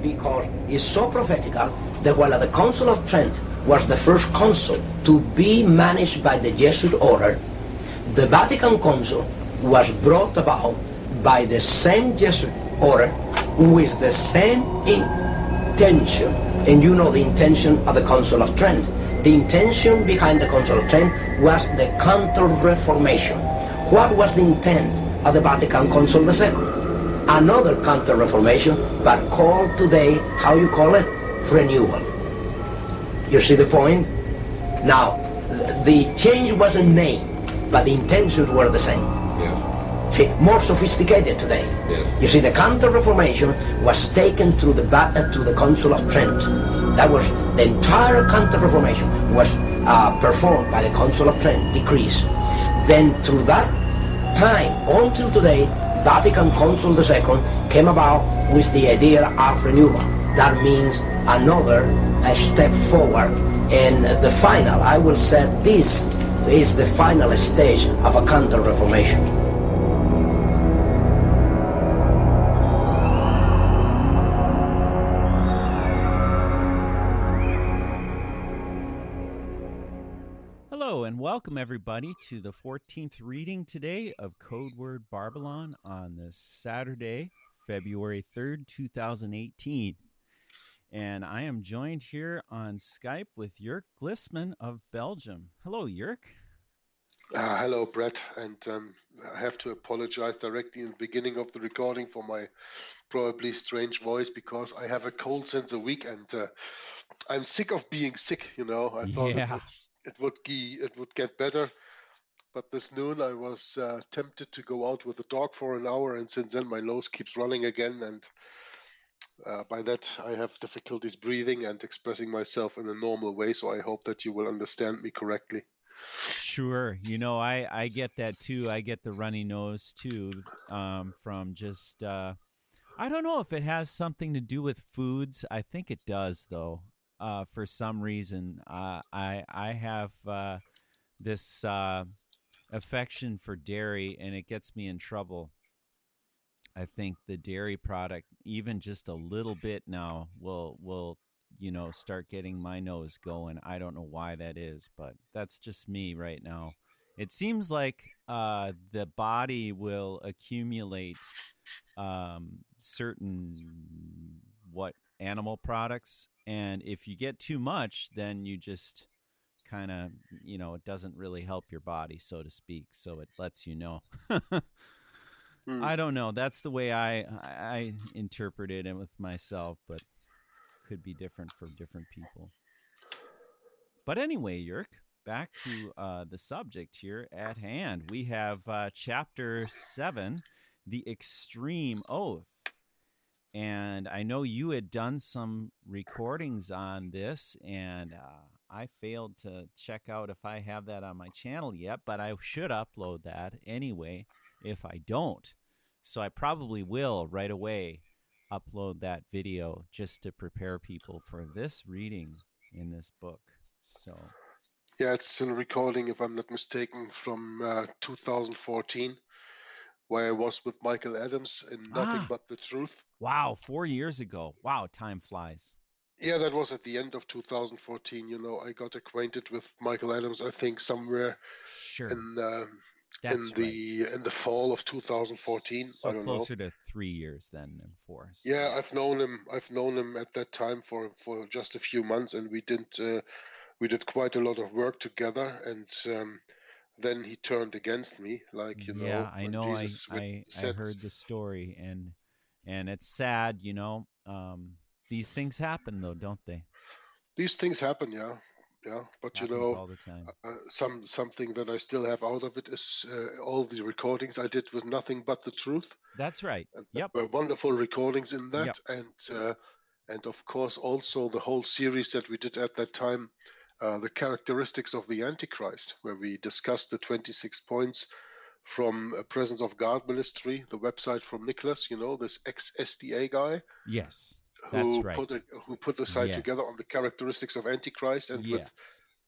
because it's so prophetical that while the Council of Trent was the first council to be managed by the Jesuit order, the Vatican Council was brought about by the same Jesuit order with the same intention. And you know the intention of the Council of Trent. The intention behind the Council of Trent was the Counter-Reformation. What was the intent of the Vatican Council II? Another Counter-Reformation, but called today, how you call it? Renewal. You see the point? Now, the change wasn't made, but the intentions were the same. Yes. See, more sophisticated today. Yes. You see, the Counter-Reformation was taken to the Council of Trent. That was the entire Counter-Reformation was performed by the Council of Trent, decrees. Then through that time until today, Vatican Council II came about with the idea of renewal. That means another step forward. And the final, I will say, this is the final stage of a Counter-Reformation. Hello and welcome everybody to the 14th reading today of Codeword Barbelon on this Saturday, February 3rd, 2018. And I am joined here on Skype with Jörg Glismann of Belgium. Hello, Jörg. Hello, Bret, and I have to apologize directly in the beginning of the recording for my probably strange voice because I have a cold since a week and I'm sick of being sick, you know. I thought it would get better, but this noon I was tempted to go out with the dog for an hour, and since then my nose keeps running again, and by that I have difficulties breathing and expressing myself in a normal way, so I hope that you will understand me correctly. Sure. You know, I get that too. I get the runny nose too from just, I don't know if it has something to do with foods. I think it does, though. For some reason, I have this affection for dairy, and it gets me in trouble. I think the dairy product, even just a little bit now, will start getting my nose going. I don't know why that is, but that's just me right now. It seems like the body will accumulate certain animal products, and if you get too much, then you just kind of, it doesn't really help your body, so to speak, so it lets you know. I don't know, that's the way I interpret it and with myself, but could be different for different people. But anyway, Jörg, back to the subject here at hand. We have chapter 7, the extreme oath. And I know you had done some recordings on this, and I failed to check out if I have that on my channel yet, but I should upload that anyway if I don't. So I probably will right away upload that video just to prepare people for this reading in this book. So yeah, it's a recording, if I'm not mistaken, from 2014. Where I was with Michael Adams in Nothing But the Truth. Wow, 4 years ago. Wow, time flies. Yeah, that was at the end of 2014. You know, I got acquainted with Michael Adams, I think, somewhere in the fall of 2014. So I don't closer know. to 3 years than 4. So. Yeah, I've known him at that time for just a few months, and we did quite a lot of work together, and then he turned against me, like, you know. Yeah, I know. Jesus I heard the story, and it's sad, you know. These things happen, though, don't they? These things happen, yeah. But happens, you know, all the time. Something that I still have out of it is all the recordings I did with Nothing But the Truth. That's right. There were wonderful recordings in that, and of course also the whole series that we did at that time. The characteristics of the Antichrist, where we discussed the 26 points from a Presence of God ministry, the website from Nicholas, you know, this ex-SDA guy. Yes, that's right. Who put the site together on the characteristics of Antichrist, and with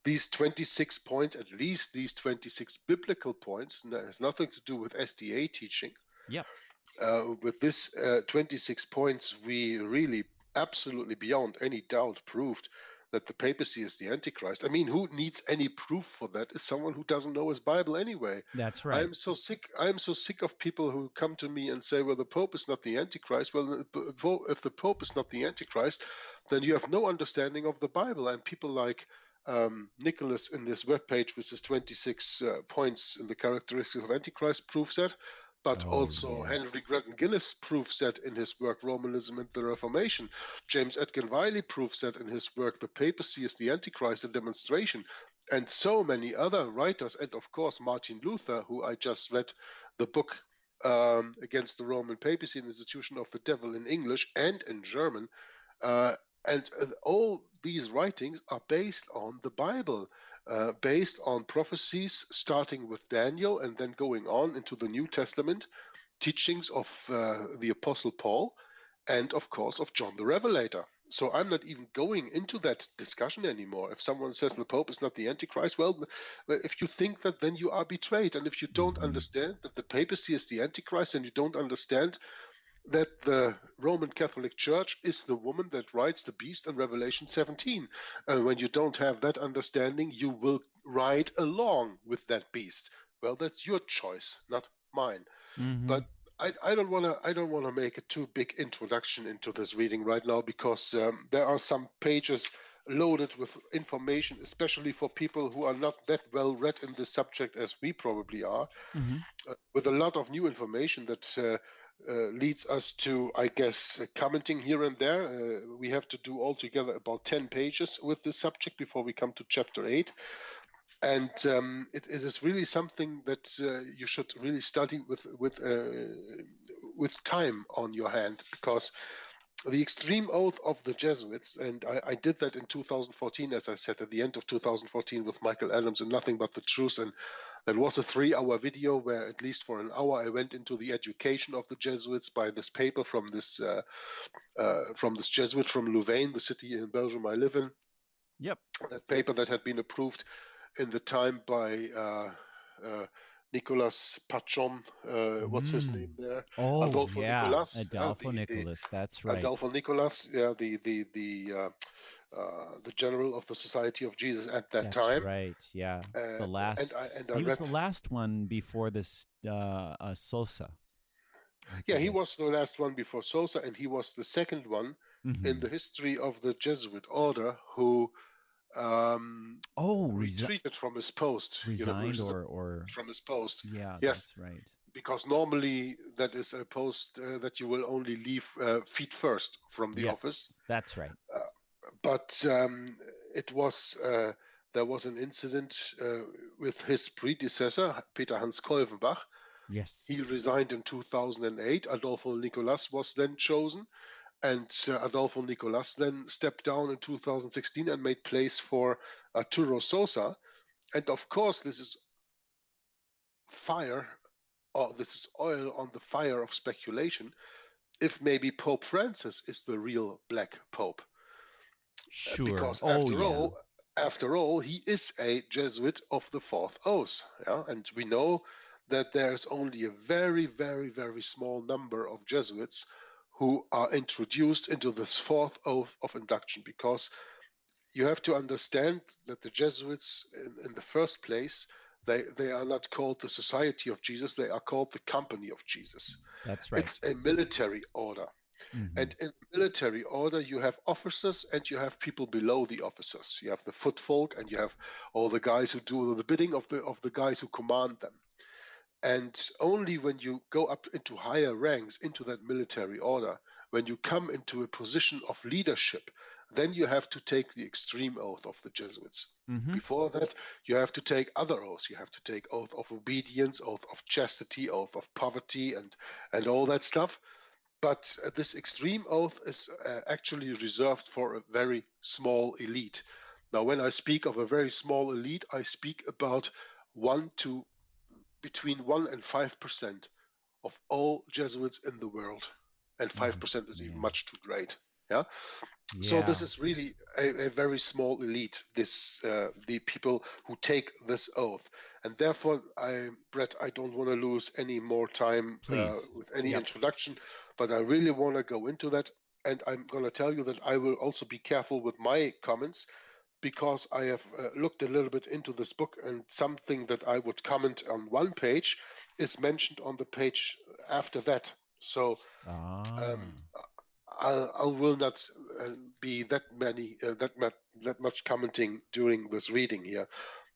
these 26 points, at least these 26 biblical points, that has nothing to do with SDA teaching. Yep. With this 26 points, we really absolutely beyond any doubt proved that the papacy is the Antichrist. I mean, who needs any proof for that is someone who doesn't know his Bible anyway. That's right. I am so sick of people who come to me and say, well, the Pope is not the Antichrist. Well, if the Pope is not the Antichrist, then you have no understanding of the Bible. And people like Nicholas in this webpage with his 26 points in the characteristics of Antichrist proves that. But also Henry Gretton Gillis proves that in his work Romanism and the Reformation. James Edgar Wiley proves that in his work The Papacy is the Antichrist, a Demonstration. And so many other writers, and of course Martin Luther, who I just read the book Against the Roman Papacy, an Institution of the Devil in English and in German. And all these writings are based on the Bible. Based on prophecies starting with Daniel and then going on into the New Testament, teachings of the Apostle Paul, and of course of John the Revelator. So I'm not even going into that discussion anymore. If someone says the Pope is not the Antichrist, well, if you think that, then you are betrayed. And if you don't understand that the papacy is the Antichrist, and you don't understand that the Roman Catholic Church is the woman that rides the beast in Revelation 17. When you don't have that understanding, you will ride along with that beast. Well, that's your choice, not mine. But I don't want to make a too big introduction into this reading right now, because there are some pages loaded with information, especially for people who are not that well read in this subject as we probably are, with a lot of new information that leads us to, I guess, commenting here and there. We have to do altogether about 10 pages with this subject before we come to chapter 8. And it is really something that you should really study with time on your hand, because the extreme oath of the Jesuits, and I did that in 2014, as I said, at the end of 2014 with Michael Adams and Nothing But the Truth. And that was a 3-hour video where at least for an hour I went into the education of the Jesuits by this paper from this Jesuit from Louvain, the city in Belgium I live in. Yep. That paper that had been approved in the time by Nicolas Pachon, what's his name there? Oh, Adolfo Nicolas. Adolfo Nicolas, that's right. Adolfo Nicolas, the general of the Society of Jesus at that time. That's right, yeah. The last, I he was the last one before this Sosa. Yeah, he was the last one before Sosa, and he was the second one in the history of the Jesuit order who retreated from his post. Resigned or from his post. Yeah, yes, that's right. Because normally that is a post that you will only leave feet first from the office. That's right. But it was there was an incident with his predecessor, Peter Hans Kolvenbach. Yes. He resigned in 2008. Adolfo Nicolas was then chosen. And Adolfo Nicolas then stepped down in 2016 and made place for Arturo Sosa. And of course, this is fire, or this is oil on the fire of speculation, if maybe Pope Francis is the real Black Pope. Sure. Because after all, he is a Jesuit of the Fourth Oath. Yeah? And we know that there's only a very, very, very small number of Jesuits who are introduced into this Fourth Oath of Induction, because you have to understand that the Jesuits, in the first place, they are not called the Society of Jesus, they are called the Company of Jesus. That's right. It's a military order. And in military order, you have officers and you have people below the officers. You have the footfolk and you have all the guys who do the bidding of the guys who command them. And only when you go up into higher ranks, into that military order, when you come into a position of leadership, then you have to take the extreme oath of the Jesuits. Before that, you have to take other oaths. You have to take oath of obedience, oath of chastity, oath of poverty, and all that stuff. But this extreme oath is actually reserved for a very small elite. Now, when I speak of a very small elite, I speak about between 1 and 5% of all Jesuits in the world. And 5% is even much too great. Yeah. So this is really a very small elite, the people who take this oath. And therefore, Bret, I don't want to lose any more time with any introduction, but I really want to go into that. and I'm going to tell you that I will also be careful with my comments, because I have looked a little bit into this book, and something that I would comment on one page is mentioned on the page after that. So I will not be that much commenting during this reading here.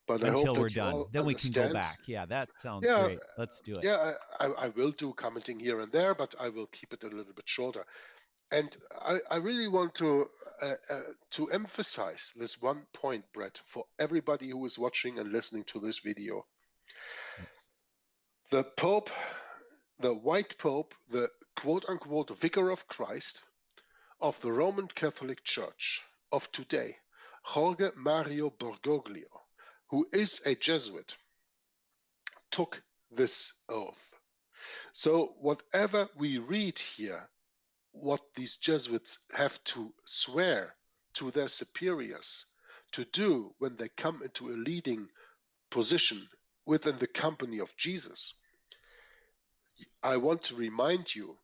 But I hope until that we're you done. all Then we understand. can go back. Yeah, that sounds Yeah, great. Let's do it. yeah, I will do commenting here and there, but I will keep it a little bit shorter. And I really want to emphasize this one point, Bret, for everybody who is watching and listening to this video. Yes. The Pope, the White Pope, the quote-unquote Vicar of Christ of the Roman Catholic Church of today, Jorge Mario Bergoglio, who is a Jesuit, took this oath. So whatever we read here, what these Jesuits have to swear to their superiors to do when they come into a leading position within the company of Jesus, I want to remind you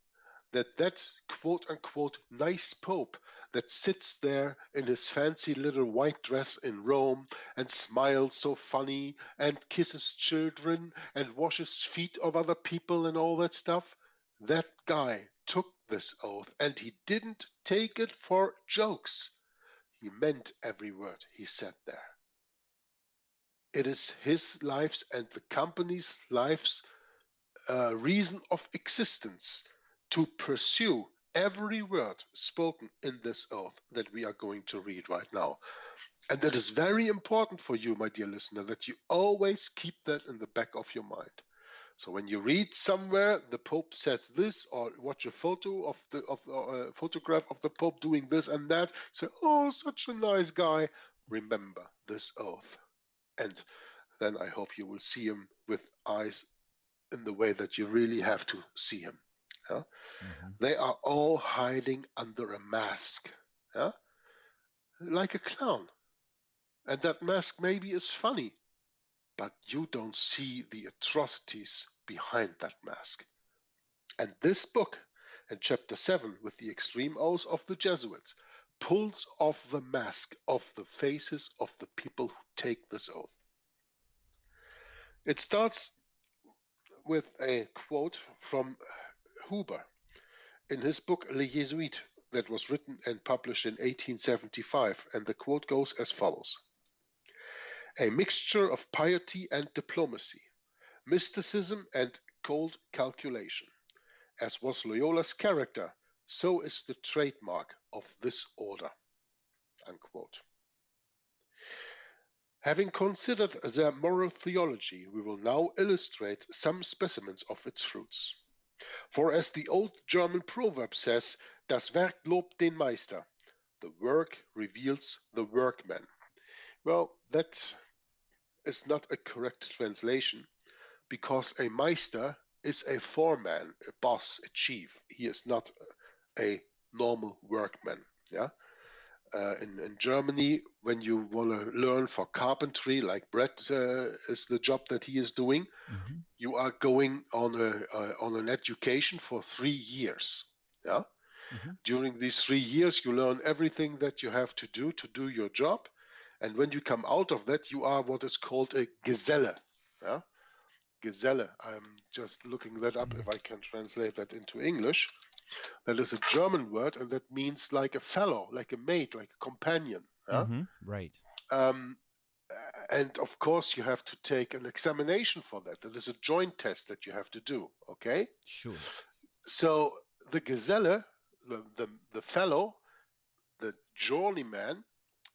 that quote-unquote nice Pope that sits there in his fancy little white dress in Rome and smiles so funny and kisses children and washes feet of other people and all that stuff, that guy took this oath, and he didn't take it for jokes. He meant every word he said there. It is his life's and the company's life's reason of existence to pursue every word spoken in this oath that we are going to read right now. And that is very important for you, my dear listener, that you always keep that in the back of your mind. So when you read somewhere the Pope says this, or watch a photo of the photograph of the Pope doing this and that, say, "Oh, such a nice guy." Remember this oath, and then I hope you will see him with eyes in the way that you really have to see him. Yeah? Mm-hmm. They are all hiding under a mask, yeah? Like a clown. And that mask maybe is funny, but you don't see the atrocities behind that mask. And this book, in chapter 7, with the extreme oaths of the Jesuits, pulls off the mask of the faces of the people who take this oath. It starts with a quote from Huber in his book Les Jésuites, that was written and published in 1875, and the quote goes as follows: "A mixture of piety and diplomacy, mysticism and cold calculation. As was Loyola's character, so is the trademark of this order." Unquote. Having considered their moral theology, we will now illustrate some specimens of its fruits. For as the old German proverb says, "Das Werk lobt den Meister," the work reveals the workman. Well, that is not a correct translation, because a Meister is a foreman, a boss, a chief. He is not a normal workman. Yeah. In Germany, when you want to learn for carpentry, like Bret is the job that he is doing, mm-hmm. you are going on an education for 3 years. Yeah. Mm-hmm. During these 3 years, you learn everything that you have to do your job, and when you come out of that, you are what is called a Geselle. Yeah. Geselle. I'm just looking that up, if I can translate that into English. That is a German word, and that means like a fellow, like a mate, like a companion. Yeah? Mm-hmm. Right. And of course, you have to take an examination for that. That is a joint test that you have to do. Okay. Sure. So the Geselle, the fellow, the journeyman,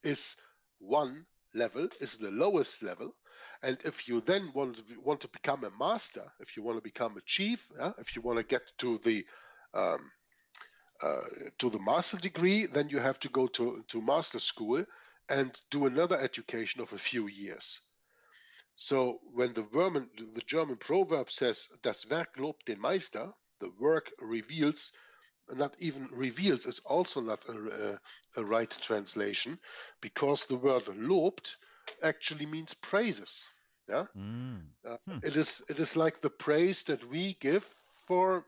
is one level, is the lowest level. And if you then want to become a master, if you want to become a chief, if you want to get to the master degree, then you have to go to master school and do another education of a few years. So when the German proverb says, "Das Werk lobt den Meister," the work reveals, not even reveals, is also not a right translation, because the word lobt actually means praises. Yeah, It is like the praise that we give for,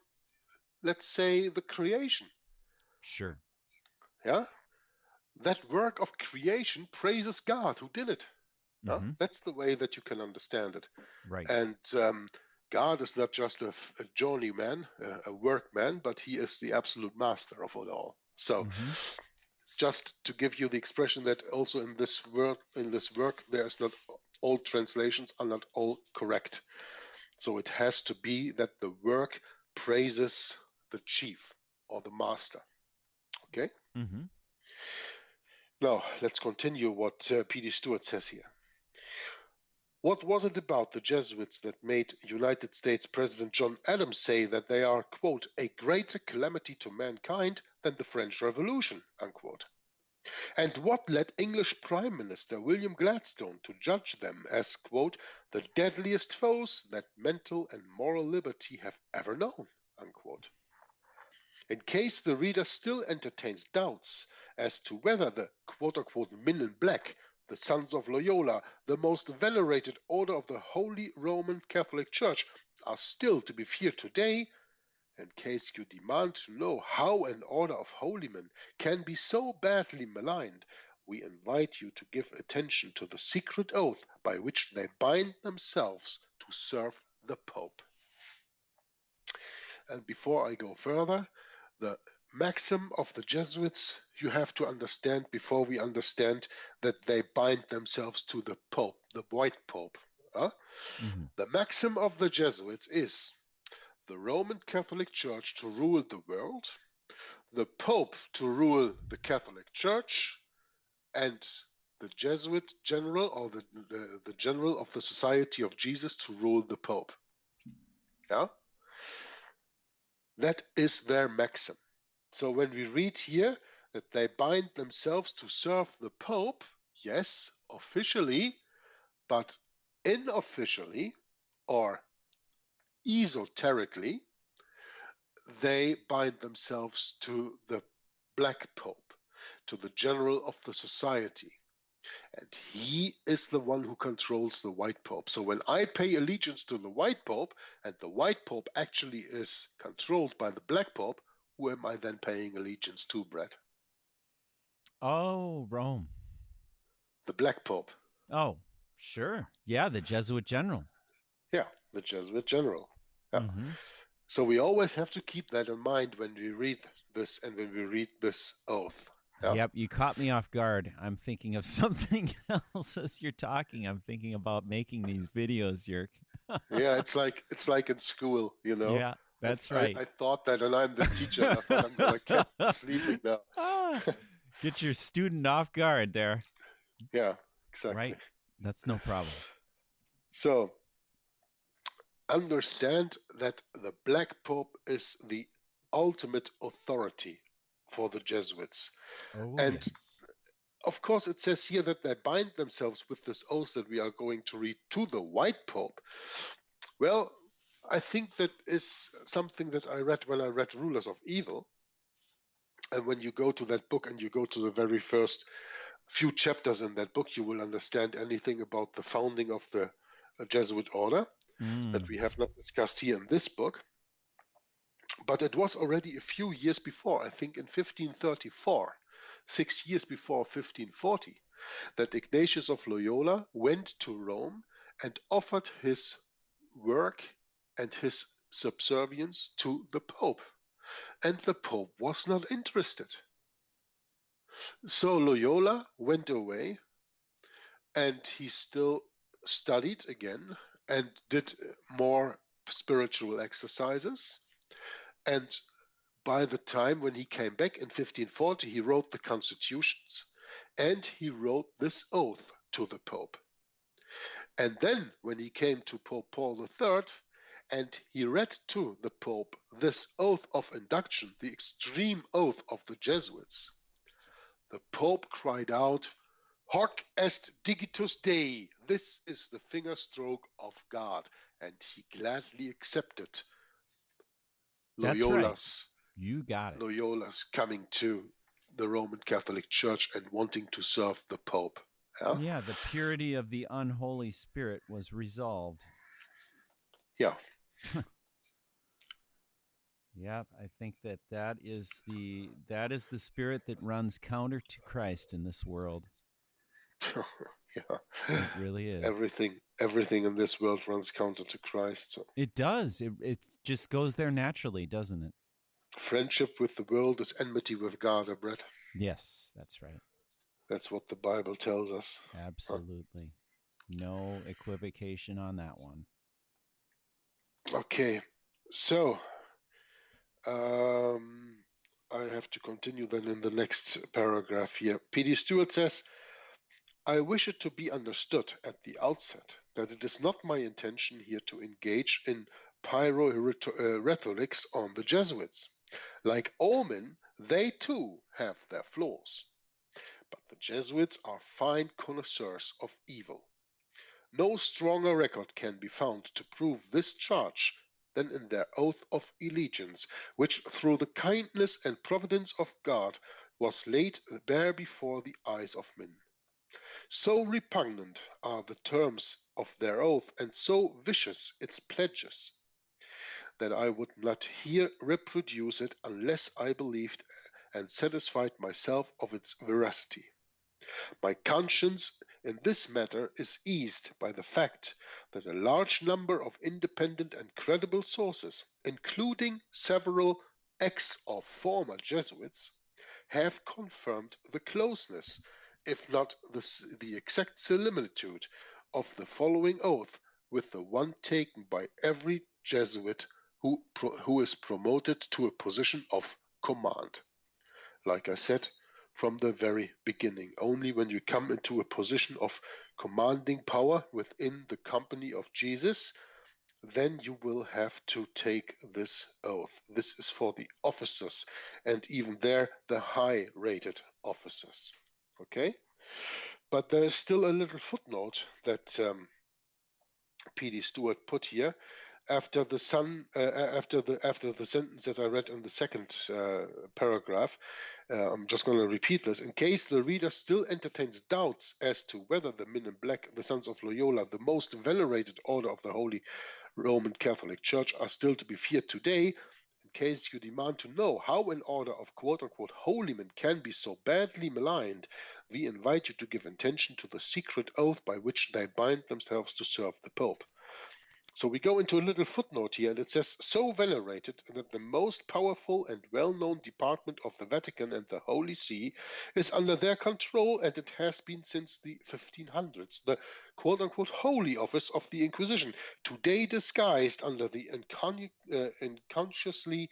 let's say, the creation. Sure. yeah, that work of creation praises God who did it. That's the way that you can understand it. Right. And God is not just a journeyman, a workman, but he is the absolute master of it all. So just to give you the expression that also in this work, there's not all translations are not all correct. So it has to be that the work praises the chief or the master. Okay? Now, let's continue what P.D. Stuart says here. What was it about the Jesuits that made United States President John Adams say that they are, quote, a greater calamity to mankind than the French Revolution, unquote? And what led English Prime Minister William Gladstone to judge them as, quote, the deadliest foes that mental and moral liberty have ever known, unquote? In case the reader still entertains doubts as to whether the quote-unquote men in black, the Sons of Loyola, the most venerated order of the Holy Roman Catholic Church, are still to be feared today, in case you demand to know how an order of holy men can be so badly maligned, we invite you to give attention to the secret oath by which they bind themselves to serve the Pope. And before I go further, the maxim of the Jesuits you have to understand before we understand that they bind themselves to the Pope, the White Pope. The maxim of the Jesuits is the Roman Catholic Church to rule the world, the Pope to rule the Catholic Church, and the Jesuit general or the general of the Society of Jesus to rule the Pope. Yeah? That is their maxim. So when we read here that they bind themselves to serve the Pope, yes, officially, but unofficially or esoterically, they bind themselves to the Black Pope, to the general of the society. And he is the one who controls the White Pope. So when I pay allegiance to the White Pope, and the White Pope actually is controlled by the Black Pope, who am I then paying allegiance to, Bret? Oh, Rome. The Black Pope. Oh, sure. Yeah, the Jesuit general. Yeah, the Jesuit general. Yeah. So we always have to keep that in mind when we read this and when we read this oath. Yeah? Yep, you caught me off guard. I'm thinking of something else as you're talking. I'm thinking about making these videos, Jörg. Yeah, it's like in school, you know. Yeah, that's right. I thought that, and I'm the teacher. And I thought I'm going to keep sleeping now. Get your student off guard there. Yeah, exactly. Right. That's no problem. So understand that the Black Pope is the ultimate authority for the Jesuits. Oh, and yes. Of course, it says here that they bind themselves with this oath that we are going to read to the White Pope. Well, I think that is something that I read when I read Rulers of Evil. And when you go to that book and you go to the very first few chapters in that book, you will understand anything about the founding of the Jesuit order that we have not discussed here in this book. But it was already a few years before, I think in 1534, 6 years before 1540, that Ignatius of Loyola went to Rome and offered his work and his subservience to the Pope. And the Pope was not interested. So Loyola went away and he still studied again and did more spiritual exercises. And by the time when he came back in 1540, he wrote the constitutions and he wrote this oath to the Pope. And then when he came to Pope Paul III and he read to the Pope this oath of induction, the extreme oath of the Jesuits, the Pope cried out, "Hoc est digitus Dei," this is the finger stroke of God, and he gladly accepted Loyola's, You got it. Loyola's coming to the Roman Catholic Church and wanting to serve the Pope. Yeah, the purity of the unholy spirit was resolved. Yeah. Yeah, I think that is the spirit that runs counter to Christ in this world. Yeah. It really is. Everything in this world runs counter to Christ. So. It does. It just goes there naturally, doesn't it? Friendship with the world is enmity with God, Bret. Yes, that's right. That's what the Bible tells us. Absolutely. No equivocation on that one. Okay, so I have to continue then in the next paragraph here. P.D. Stuart says, I wish it to be understood at the outset that it is not my intention here to engage in pyro-rhetorics on the Jesuits. Like all men, they too have their flaws. But the Jesuits are fine connoisseurs of evil. No stronger record can be found to prove this charge than in their oath of allegiance, which through the kindness and providence of God was laid bare before the eyes of men. So repugnant are the terms of their oath, and so vicious its pledges, that I would not here reproduce it unless I believed and satisfied myself of its veracity. My conscience in this matter is eased by the fact that a large number of independent and credible sources, including several ex or former Jesuits, have confirmed the closeness, if not the exact similitude, of the following oath with the one taken by every Jesuit who is promoted to a position of command. Like I said, from the very beginning. Only when you come into a position of commanding power within the company of Jesus, then you will have to take this oath. This is for the officers, and even there, the high-rated officers. Okay? But there is still a little footnote that P.D. Stuart put here. After the sentence that I read in the second paragraph, I'm just going to repeat this. In case the reader still entertains doubts as to whether the men in black, the Sons of Loyola, the most venerated order of the Holy Roman Catholic Church, are still to be feared today, in case you demand to know how an order of quote-unquote holy men can be so badly maligned, we invite you to give attention to the secret oath by which they bind themselves to serve the Pope. So we go into a little footnote here, and it says, so venerated that the most powerful and well-known department of the Vatican and the Holy See is under their control, and it has been since the 1500s, the quote-unquote holy office of the Inquisition, today disguised under the unconsciously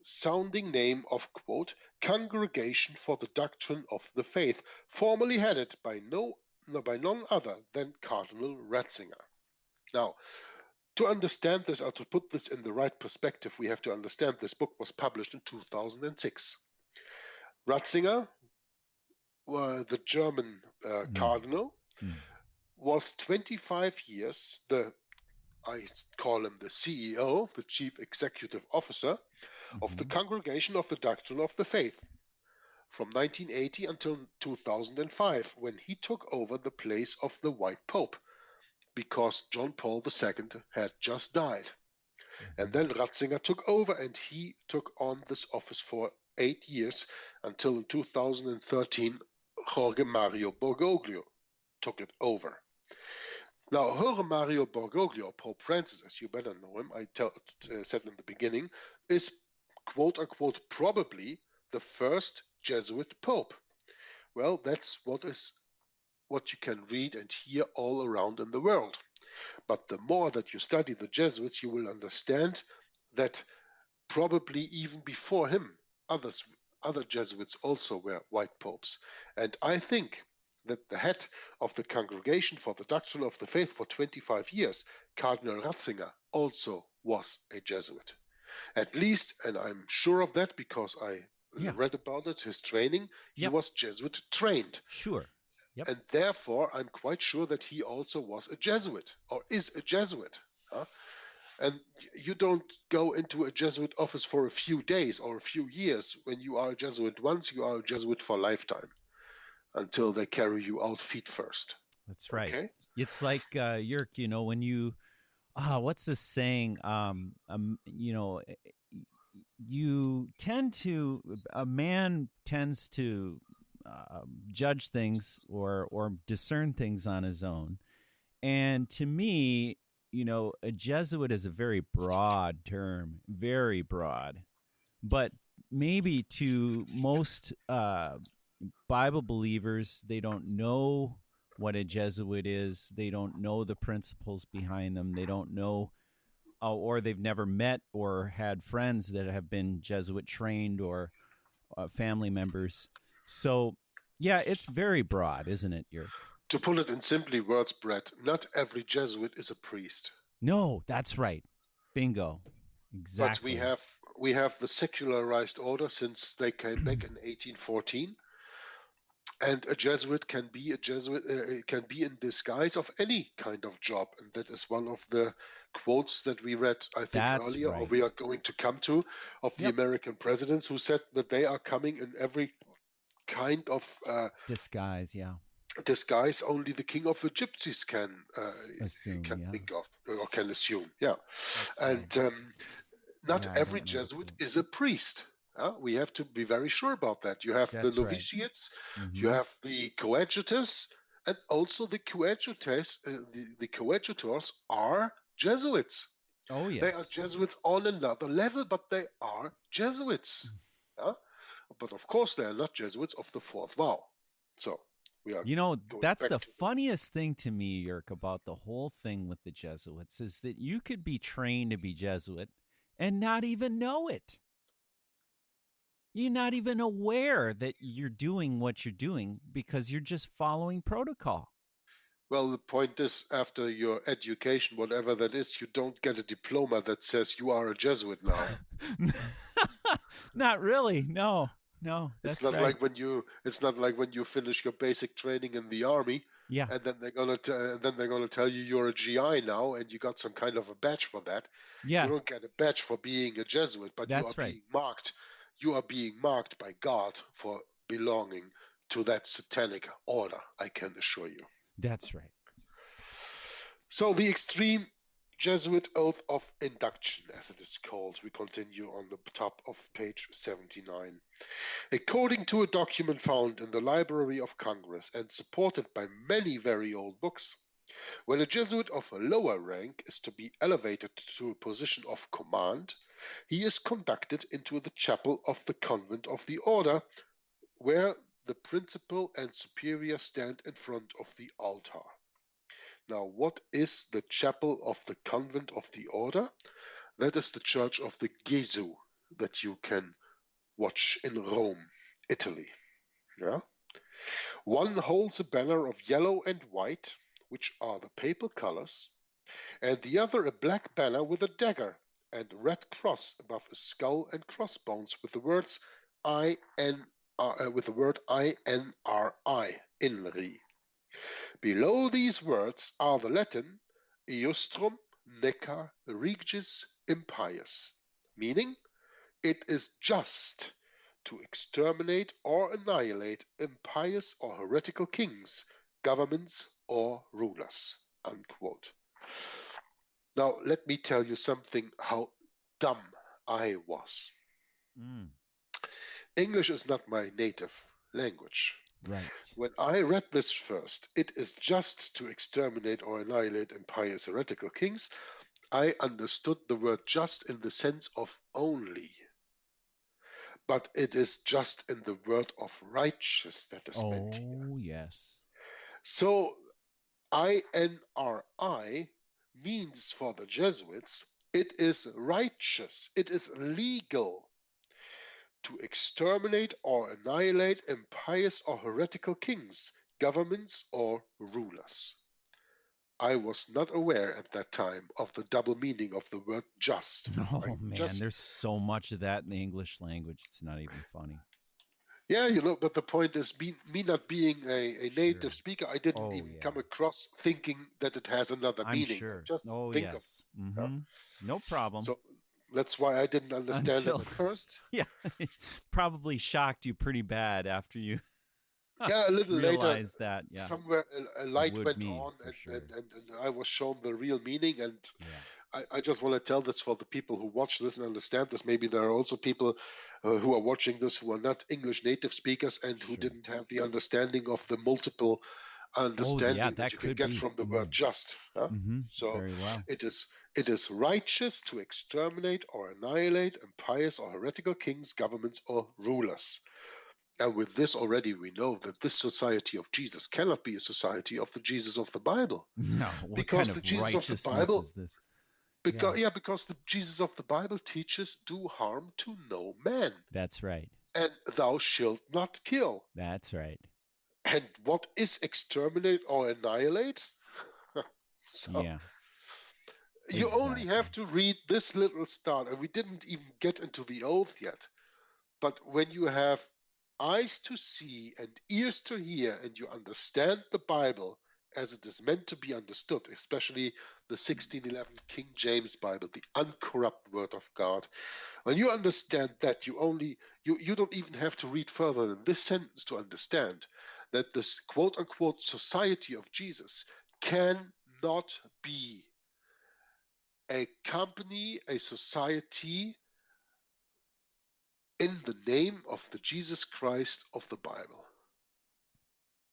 sounding name of, quote, Congregation for the Doctrine of the Faith, formerly headed by none other than Cardinal Ratzinger. Now, to understand this, or to put this in the right perspective, we have to understand this book was published in 2006. Ratzinger, the German cardinal, was 25 years I call him the CEO, the Chief Executive Officer of the Congregation of the Doctrine of the Faith, from 1980 until 2005, when he took over the place of the White Pope, because John Paul II had just died. And then Ratzinger took over, and he took on this office for 8 years until in 2013, Jorge Mario Bergoglio took it over. Now, Jorge Mario Bergoglio, Pope Francis, as you better know him, I said in the beginning, is quote-unquote probably the first Jesuit Pope. Well, that's what you can read and hear all around in the world. But the more that you study the Jesuits, you will understand that probably even before him, other Jesuits also were white popes. And I think that the head of the Congregation for the Doctrine of the Faith for 25 years, Cardinal Ratzinger, also was a Jesuit. At least, and I'm sure of that because I read about it, his training, he was Jesuit trained. Sure. Yep. And therefore, I'm quite sure that he also was a Jesuit, or is a Jesuit. And you don't go into a Jesuit office for a few days or a few years. When you are a Jesuit once, you are a Jesuit for a lifetime, until they carry you out feet first. That's right. Okay? It's like, Jörg, when you, what's this saying? a man tends to judge things or discern things on his own. And to me, a Jesuit is a very broad term, very broad. But maybe to most Bible believers, they don't know what a Jesuit is. They don't know the principles behind them. They don't know, or they've never met or had friends that have been Jesuit trained or family members. So, yeah, it's very broad, isn't it, Jörg? To put it in simply words, Bret, not every Jesuit is a priest. No, that's right. Bingo. Exactly. But we have the secularized order since they came back in 1814. And a Jesuit can be can be in disguise of any kind of job, and that is one of the quotes that we read, I think, earlier, or we are going to come to, of the American presidents who said that they are coming in every kind of disguise. Yeah, disguise only the king of the gypsies can assume, think of or can assume. Yeah, and not every Jesuit is a priest. We have to be very sure about that. You have the novitiates, you have the coadjutors, and also the coadjutors. The coadjutors are Jesuits. Oh, yes. They are Jesuits on another level, but they are Jesuits. But of course, they are not Jesuits of the fourth vow. So we are. That's the funniest thing to me, Jörg, about the whole thing with the Jesuits is that you could be trained to be Jesuit and not even know it. You're not even aware that you're doing what you're doing because you're just following protocol. Well, the point is, after your education, whatever that is, you don't get a diploma that says you are a Jesuit now. Not really. No. It's not like when you finish your basic training in the army. Yeah. And then they're gonna tell you you're a GI now, and you got some kind of a badge for that. Yeah. You don't get a badge for being a Jesuit, but being marked. You are being marked by God for belonging to that satanic order, I can assure you. That's right. So the extreme Jesuit oath of induction, as it is called, we continue on the top of page 79. According to a document found in the Library of Congress and supported by many very old books, when a Jesuit of a lower rank is to be elevated to a position of command, he is conducted into the chapel of the convent of the order, where the principal and superior stand in front of the altar. Now, what is the chapel of the convent of the order? That is the church of the Gesù that you can watch in Rome, Italy. Yeah? One holds a banner of yellow and white, which are the papal colors, and the other a black banner with a dagger and red cross above a skull and crossbones with the words INRI, INRI. Below these words are the Latin Iustrum Neca Regis Impius, meaning it is just to exterminate or annihilate impious or heretical kings, governments, or rulers. Unquote. Now, let me tell you something how dumb I was. English is not my native language. Right. When I read this first, it is just to exterminate or annihilate impious heretical kings, I understood the word just in the sense of only. But it is just in the word of righteous that is meant here. Oh, yes. So INRI means for the Jesuits, it is righteous, it is legal to exterminate or annihilate impious or heretical kings, governments, or rulers. I was not aware at that time of the double meaning of the word just. Oh, man, there's so much of that in the English language. It's not even funny. Yeah, but the point is, me not being a native speaker, I didn't even come across thinking that it has another meaning. Sure. Just think of it. No problem. So that's why I didn't understand it at first. Yeah, probably shocked you pretty bad after you a little later, that. Somewhere a light went on, and I was shown the real meaning, and I just want to tell this for the people who watch this and understand this. Maybe there are also people who are watching this who are not English native speakers and who didn't have the understanding of the multiple understanding that you can get from the word just. So very well. it is righteous to exterminate or annihilate impious or heretical kings, governments, or rulers. And with this already we know that this society of Jesus cannot be a society of the Jesus of the Bible. No, what because kind the of Jesus of the righteousness Bible, is this? because the Jesus of the Bible teaches, do harm to no man. That's right. And thou shalt not kill. That's right. And what is exterminate or annihilate? So yeah. you only have to read this little start, and we didn't even get into the oath yet. But when you have eyes to see and ears to hear, and you understand the Bible as it is meant to be understood, especially the 1611 King James Bible, the uncorrupt word of God, when you understand that, you don't even have to read further than this sentence to understand that this quote-unquote society of Jesus cannot be a company, a society in the name of the Jesus Christ of the Bible.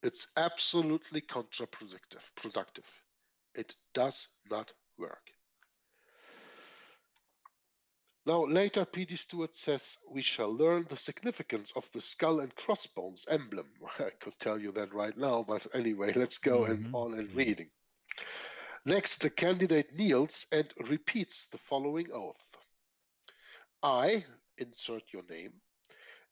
It's absolutely productive. It does not work. Now, later, P.D. Stuart says, we shall learn the significance of the skull and crossbones emblem. I could tell you that right now, but anyway, let's go on and reading. Next, the candidate kneels and repeats the following oath. I, insert your name,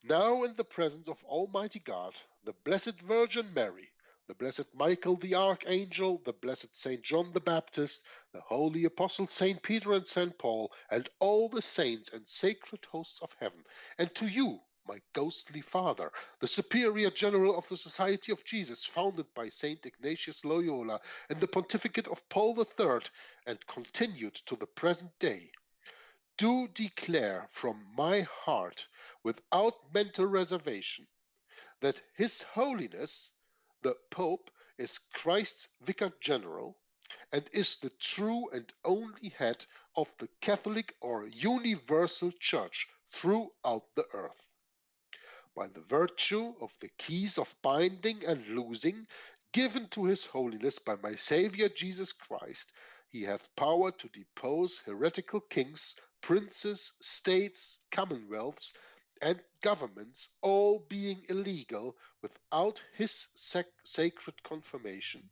now in the presence of Almighty God, the Blessed Virgin Mary, the Blessed Michael the Archangel, the Blessed Saint John the Baptist, the Holy Apostle Saint Peter and Saint Paul, and all the saints and sacred hosts of heaven, and to you, my ghostly father, the Superior General of the Society of Jesus, founded by Saint Ignatius Loyola in the pontificate of Paul III, and continued to the present day, do declare from my heart, without mental reservation, that His Holiness, the Pope, is Christ's Vicar General and is the true and only head of the Catholic or Universal Church throughout the earth. By the virtue of the keys of binding and loosing given to His Holiness by my Saviour Jesus Christ, He hath power to depose heretical kings, princes, states, commonwealths, and governments, all being illegal without His sacred confirmation,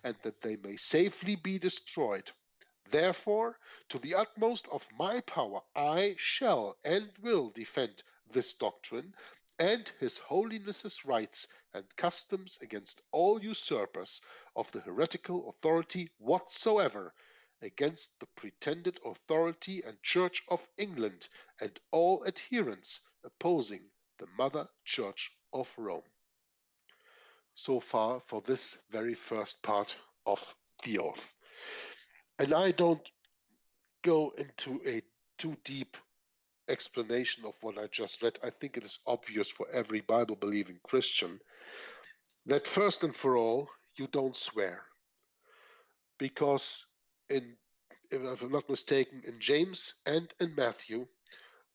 and that they may safely be destroyed. Therefore, to the utmost of my power, I shall and will defend this doctrine and His Holiness's rights and customs against all usurpers of the heretical authority whatsoever, against the pretended authority and Church of England and all adherents opposing the Mother Church of Rome. So far for this very first part of the oath. And I don't go into a too deep explanation of what I just read. I think it is obvious for every Bible-believing Christian that first and for all, you don't swear. Because if I'm not mistaken, in James and in Matthew,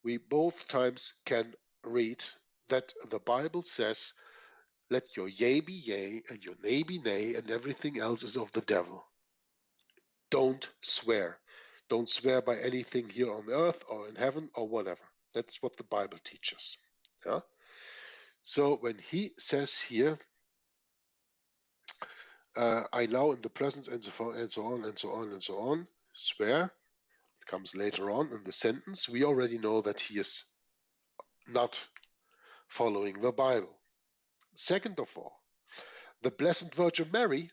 we both times can read that the Bible says, let your yea be yea and your nay be nay, and everything else is of the devil. Don't swear. Don't swear by anything here on earth or in heaven or whatever. That's what the Bible teaches. Yeah? So when he says here, I now in the presence and so on and so on and so on and so on, swear, it comes later on in the sentence, we already know that he is not following the Bible. Second of all, the Blessed Virgin Mary,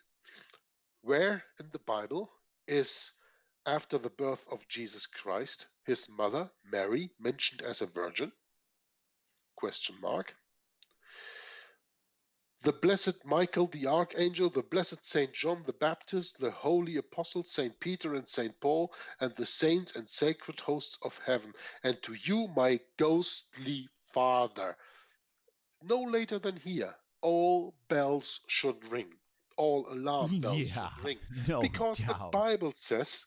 where in the Bible is after the birth of Jesus Christ, his mother, Mary, mentioned as a virgin? Question mark. The Blessed Michael the Archangel, the Blessed Saint John the Baptist, the Holy Apostles Saint Peter and Saint Paul, and the saints and sacred hosts of heaven, and to you, my ghostly father. No later than here, all bells should ring. All alarm bells should ring. No because doubt. the Bible says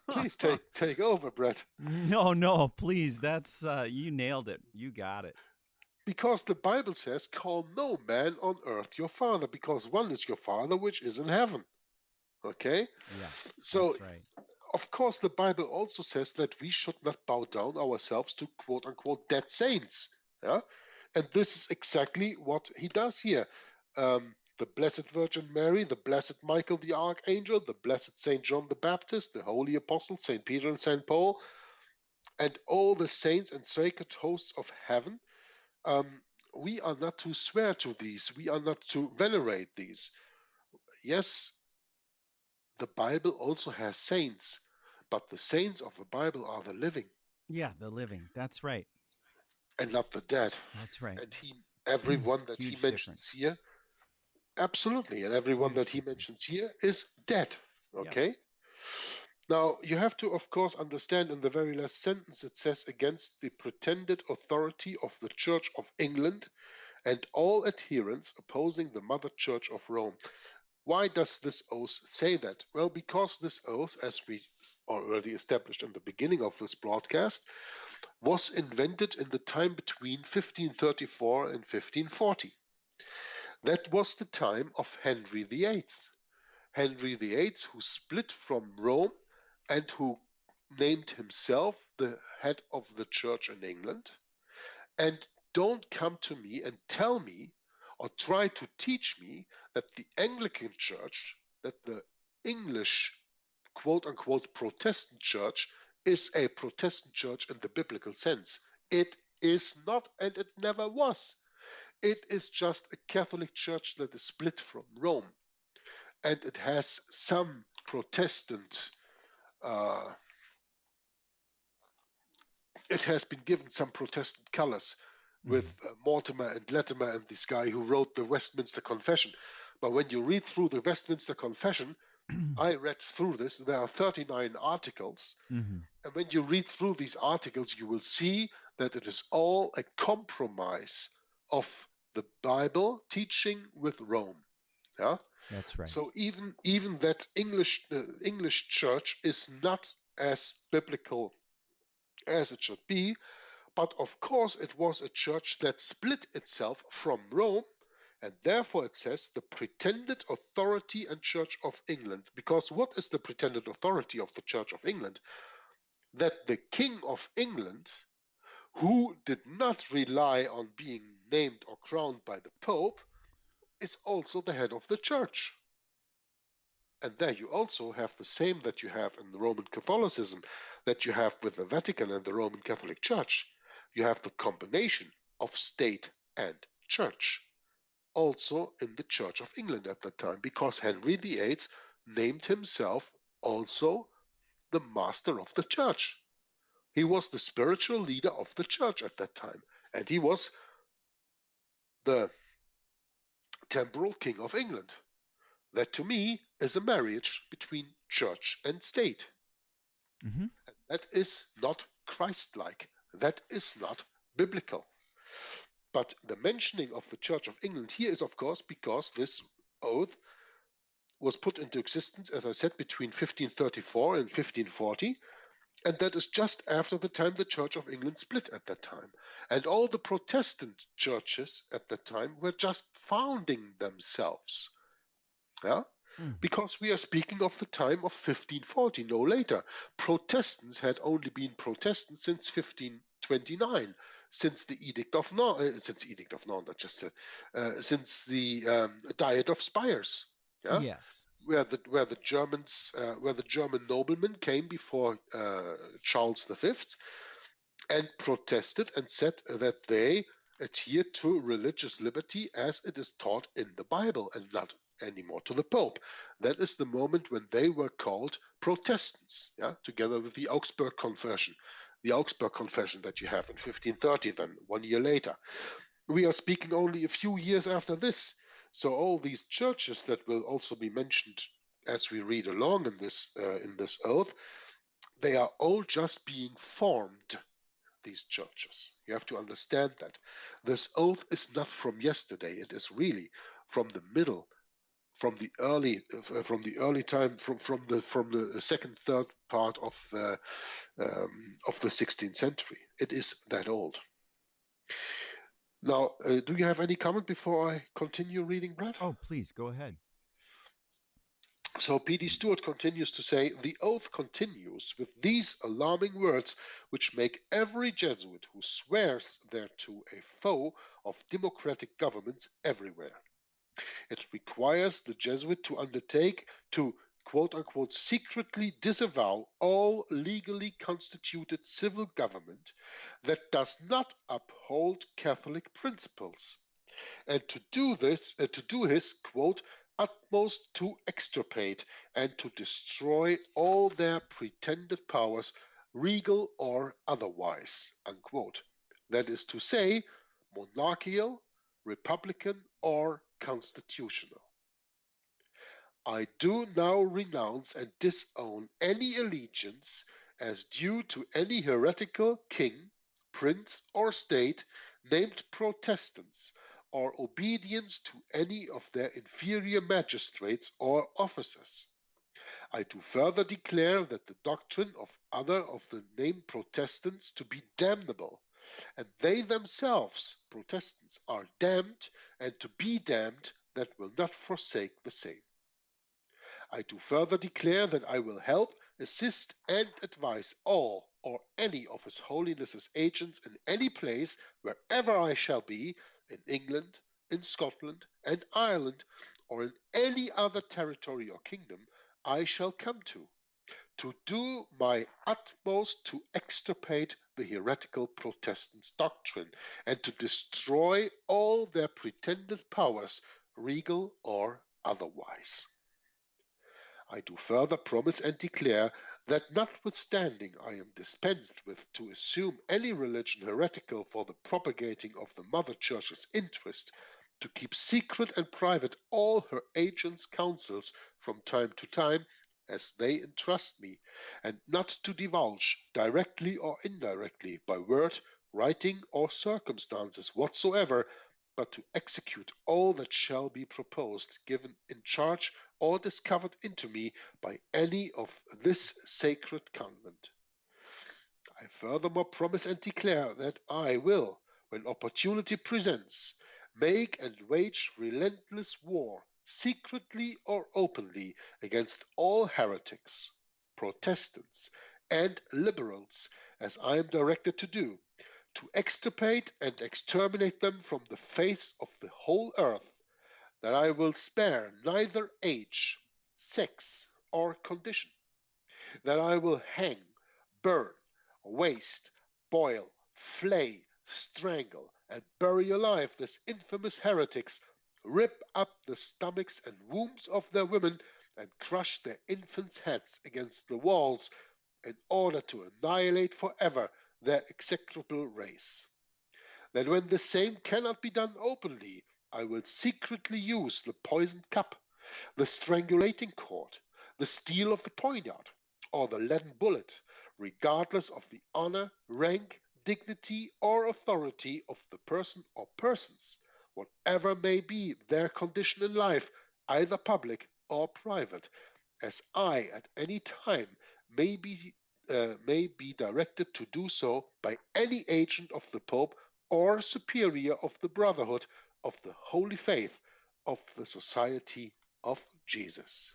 Please take over, Bret. No, please. That's you nailed it. You got it. Because the Bible says, call no man on earth your father, because one is your father which is in heaven. Okay? Yeah, So, that's right. of course, the Bible also says that we should not bow down ourselves to quote-unquote dead saints. Yeah? And this is exactly what he does here. The Blessed Virgin Mary, the Blessed Michael the Archangel, the Blessed Saint John the Baptist, the Holy Apostles, Saint Peter and Saint Paul, and all the saints and sacred hosts of heaven. We are not to swear to these. We are not to venerate these. Yes, the Bible also has saints, but the saints of the Bible are the living. Yeah, the living. That's right. And not the dead. That's right. And everyone that he mentions here, absolutely, and everyone that he mentions here is dead. Okay? Yep. Now, you have to, of course, understand in the very last sentence it says, against the pretended authority of the Church of England and all adherents opposing the Mother Church of Rome. Why does this oath say that? Well, because this oath, as we already established in the beginning of this broadcast, was invented in the time between 1534 and 1540. That was the time of Henry VIII. Henry VIII, who split from Rome and who named himself the head of the church in England. And don't come to me and tell me or try to teach me that the Anglican Church, that the English quote-unquote Protestant Church is a Protestant church in the biblical sense. It is not, and it never was. It is just a Catholic church that is split from Rome. And it has some Protestant, it has been given some Protestant colors with Mortimer and Latimer and this guy who wrote the Westminster Confession. But when you read through the Westminster Confession, I read through this, there are 39 articles. And when you read through these articles, you will see that it is all a compromise of the Bible teaching with Rome. Yeah, that's right. So even that English church is not as biblical as it should be, but of course it was a church that split itself from Rome, and therefore it says the pretended authority and Church of England. Because what is the pretended authority of the Church of England? That the King of England, who did not rely on being named or crowned by the Pope, is also the head of the church. And there you also have the same that you have in the Roman Catholicism, that you have with the Vatican and the Roman Catholic Church. You have the combination of state and church, also in the Church of England at that time, because Henry VIII named himself also the master of the church. He was the spiritual leader of the church at that time, and he was the temporal king of England. That to me is a marriage between church and state. And that is not Christ-like. That is not biblical. But the mentioning of the Church of England here is, of course, because this oath was put into existence, as I said, between 1534 and 1540, and that is just after the time the Church of England split at that time. And all the Protestant churches at that time were just founding themselves. Yeah? Because we are speaking of the time of 1540, no later. Protestants had only been Protestants since 1529, since the Edict of Nantes, since the Diet of Spires. Yeah? Yes. Where the German noblemen came before Charles V and protested and said that they adhere to religious liberty as it is taught in the Bible and not anymore to the Pope. That is the moment when they were called Protestants, together with the Augsburg Confession. The Augsburg Confession that you have in 1530, then 1 year later. We are speaking only a few years after this. So all these churches that will also be mentioned as we read along in this oath, they are all just being formed, these churches. You have to understand that. This oath is not from yesterday. It is really from the middle from the early time, from the second, third part of the 16th century. It is that old. Now, do you have any comment before I continue reading, Bret? Oh, please go ahead. So P.D. Stuart continues to say, the oath continues with these alarming words, which make every Jesuit who swears thereto a foe of democratic governments everywhere. It requires the Jesuit to undertake to quote-unquote secretly disavow all legally constituted civil government that does not uphold Catholic principles, and to do this, to do his quote utmost to extirpate and to destroy all their pretended powers, regal or otherwise, unquote. That is to say, monarchical, republican, or constitutional. I do now renounce and disown any allegiance as due to any heretical king, prince, or state named Protestants, or obedience to any of their inferior magistrates or officers. I do further declare that the doctrine of other of the named Protestants to be damnable, and they themselves, Protestants, are damned, and to be damned that will not forsake the same. I do further declare that I will help, assist, and advise all or any of His Holiness's agents in any place wherever I shall be, in England, in Scotland, and Ireland, or in any other territory or kingdom I shall come to do my utmost to extirpate the heretical Protestants' doctrine, and to destroy all their pretended powers, regal or otherwise. I do further promise and declare that notwithstanding I am dispensed with to assume any religion heretical for the propagating of the Mother Church's interest, to keep secret and private all her agents' counsels from time to time, as they entrust me, and not to divulge, directly or indirectly, by word, writing, or circumstances whatsoever, but to execute all that shall be proposed, given in charge, or discovered into me by any of this sacred convent. I furthermore promise and declare that I will, when opportunity presents, make and wage relentless war, secretly or openly, against all heretics, Protestants, and liberals, as I am directed to do, to extirpate and exterminate them from the face of the whole earth, that I will spare neither age, sex, or condition, that I will hang, burn, waste, boil, flay, strangle, and bury alive these infamous heretics, rip up the stomachs and wombs of their women, and crush their infants' heads against the walls, in order to annihilate forever their execrable race. That when the same cannot be done openly, I will secretly use the poisoned cup, the strangulating cord, the steel of the poniard, or the leaden bullet, regardless of the honor, rank, dignity, or authority of the person or persons, whatever may be their condition in life, either public or private, as I at any time may be directed to do so by any agent of the Pope or superior of the Brotherhood of the Holy Faith of the Society of Jesus.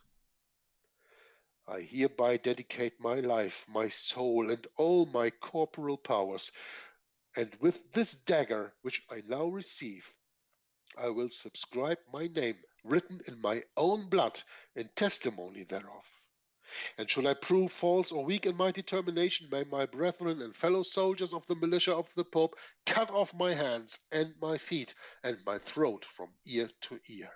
I hereby dedicate my life, my soul, and all my corporal powers, and with this dagger which I now receive, I will subscribe my name, written in my own blood, in testimony thereof. And should I prove false or weak in my determination, may my brethren and fellow soldiers of the militia of the Pope cut off my hands and my feet and my throat from ear to ear.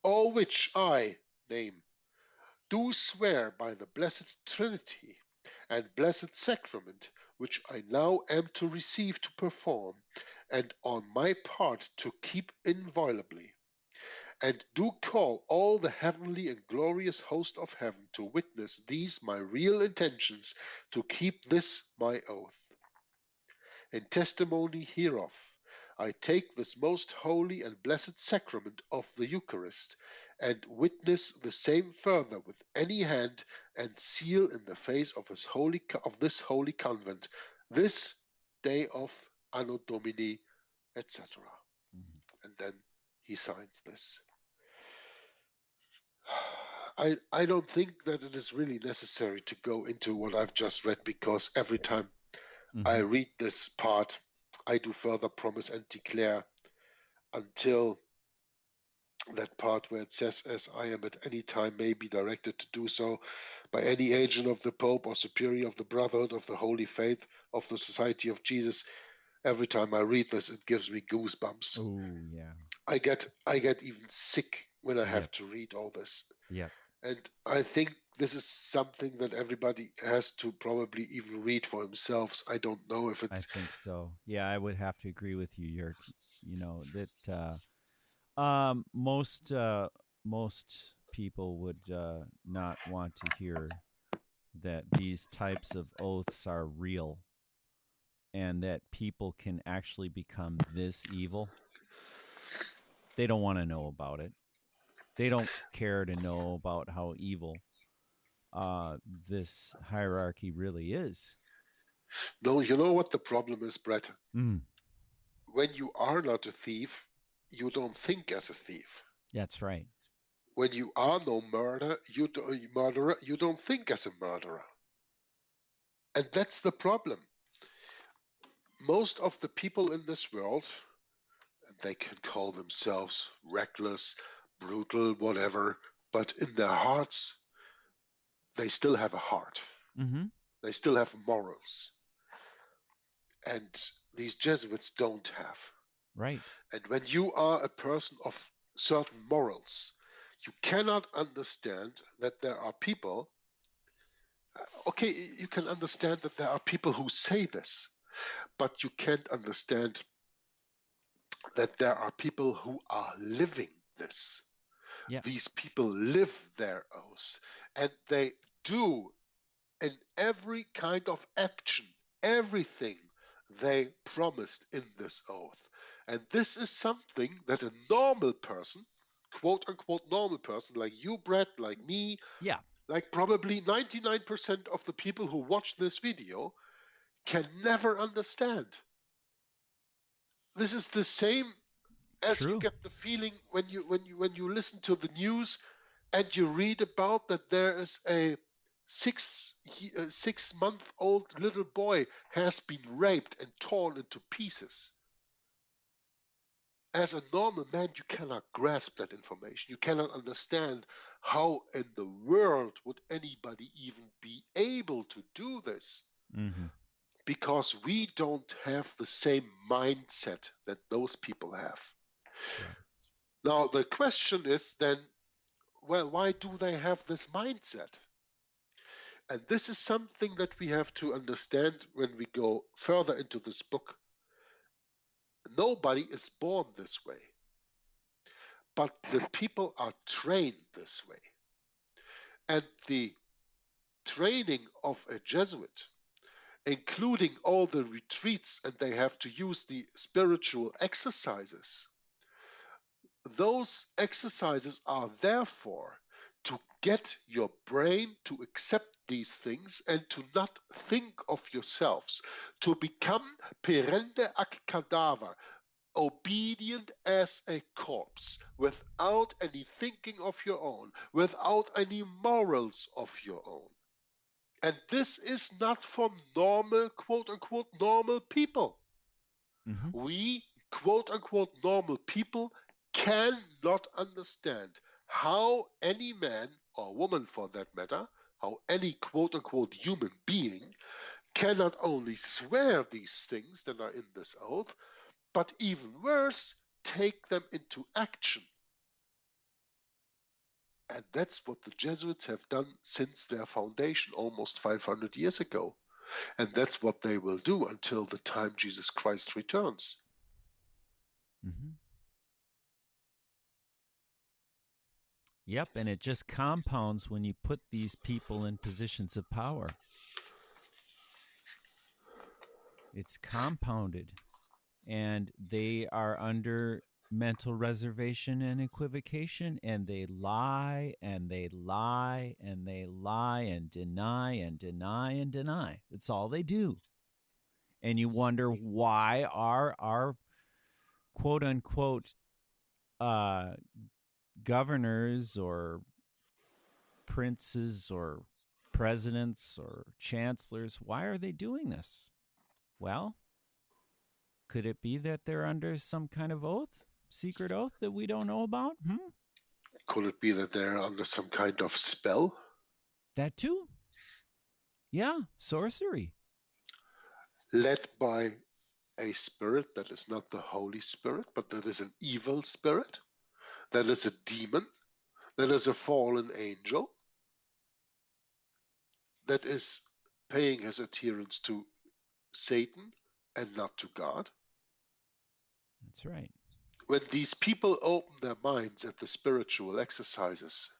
All which I name do swear by the blessed Trinity and blessed sacrament, which I now am to receive to perform, and on my part to keep inviolably, and do call all the heavenly and glorious host of heaven to witness these my real intentions, to keep this my oath. In testimony hereof, I take this most holy and blessed sacrament of the Eucharist, and witness the same further with any hand and seal in the face of this holy convent, this day of Anno Domini, etc. And then he signs this. I don't think that it is really necessary to go into what I've just read, because every time I read this part, I do further promise and declare until that part where it says, as I am at any time may be directed to do so by any agent of the Pope or superior of the Brotherhood of the Holy Faith of the Society of Jesus. Every time I read this, it gives me goosebumps. Oh, yeah. I get even sick when I have to read all this. Yep. And I think this is something that everybody has to probably even read for themselves. I don't know if it's... I think so. Yeah, I would have to agree with you, Jörg. You know, that most people would not want to hear that these types of oaths are real and that people can actually become this evil. They don't want to know about it. They don't care to know about how evil this hierarchy really is. No, you know what the problem is, Bret? Mm. When you are not a thief, you don't think as a thief. That's right. When you are no murderer, you don't think as a murderer. And that's the problem. Most of the people in this world, and they can call themselves reckless, brutal, whatever, but in their hearts, they still have a heart. Mm-hmm. They still have morals. And these Jesuits don't have. Right. And when you are a person of certain morals, you cannot understand that there are people, okay, you can understand that there are people who say this, but you can't understand that there are people who are living this. Yep. These people live their oaths, and they do in every kind of action, everything they promised in this oath. And this is something that a normal person, quote unquote normal person, like you, Bret, like me, yeah, like probably 99% of the people who watch this video, can never understand. This is the same as True. you get the feeling when you listen to the news and you read about that there is a 6-month-old little boy has been raped and torn into pieces. As a normal man, you cannot grasp that information. You cannot understand how in the world would anybody even be able to do this. Mm-hmm. Because we don't have the same mindset that those people have. That's right. Now, the question is then, well, why do they have this mindset? And this is something that we have to understand when we go further into this book. Nobody is born this way, but the people are trained this way. And the training of a Jesuit, including all the retreats, and they have to use the spiritual exercises, those exercises are therefore to get your brain to accept these things and to not think of yourselves, to become perende ac cadaver, obedient as a corpse, without any thinking of your own, without any morals of your own. And this is not for normal, quote-unquote, normal people. Mm-hmm. We, quote-unquote, normal people cannot understand how any man or woman, for that matter, how any quote-unquote human being can not only swear these things that are in this oath, but even worse, take them into action. And that's what the Jesuits have done since their foundation almost 500 years ago. And that's what they will do until the time Jesus Christ returns. Mm-hmm. Yep, and it just compounds when you put these people in positions of power. It's compounded. and they are under mental reservation and equivocation, and they lie and they lie and they lie and deny and deny and deny. That's all they do. And you wonder why our quote unquote governors or princes or presidents or chancellors, why are they doing this? Well, could it be that they're under some kind of oath, secret oath that we don't know about? Could it be that they're under some kind of spell? That too. Yeah, sorcery. Led by a spirit that is not the Holy Spirit, but that is an evil spirit, that is a demon, that is a fallen angel, that is paying his adherence to Satan and not to God. That's right. When these people open their minds at the spiritual exercises,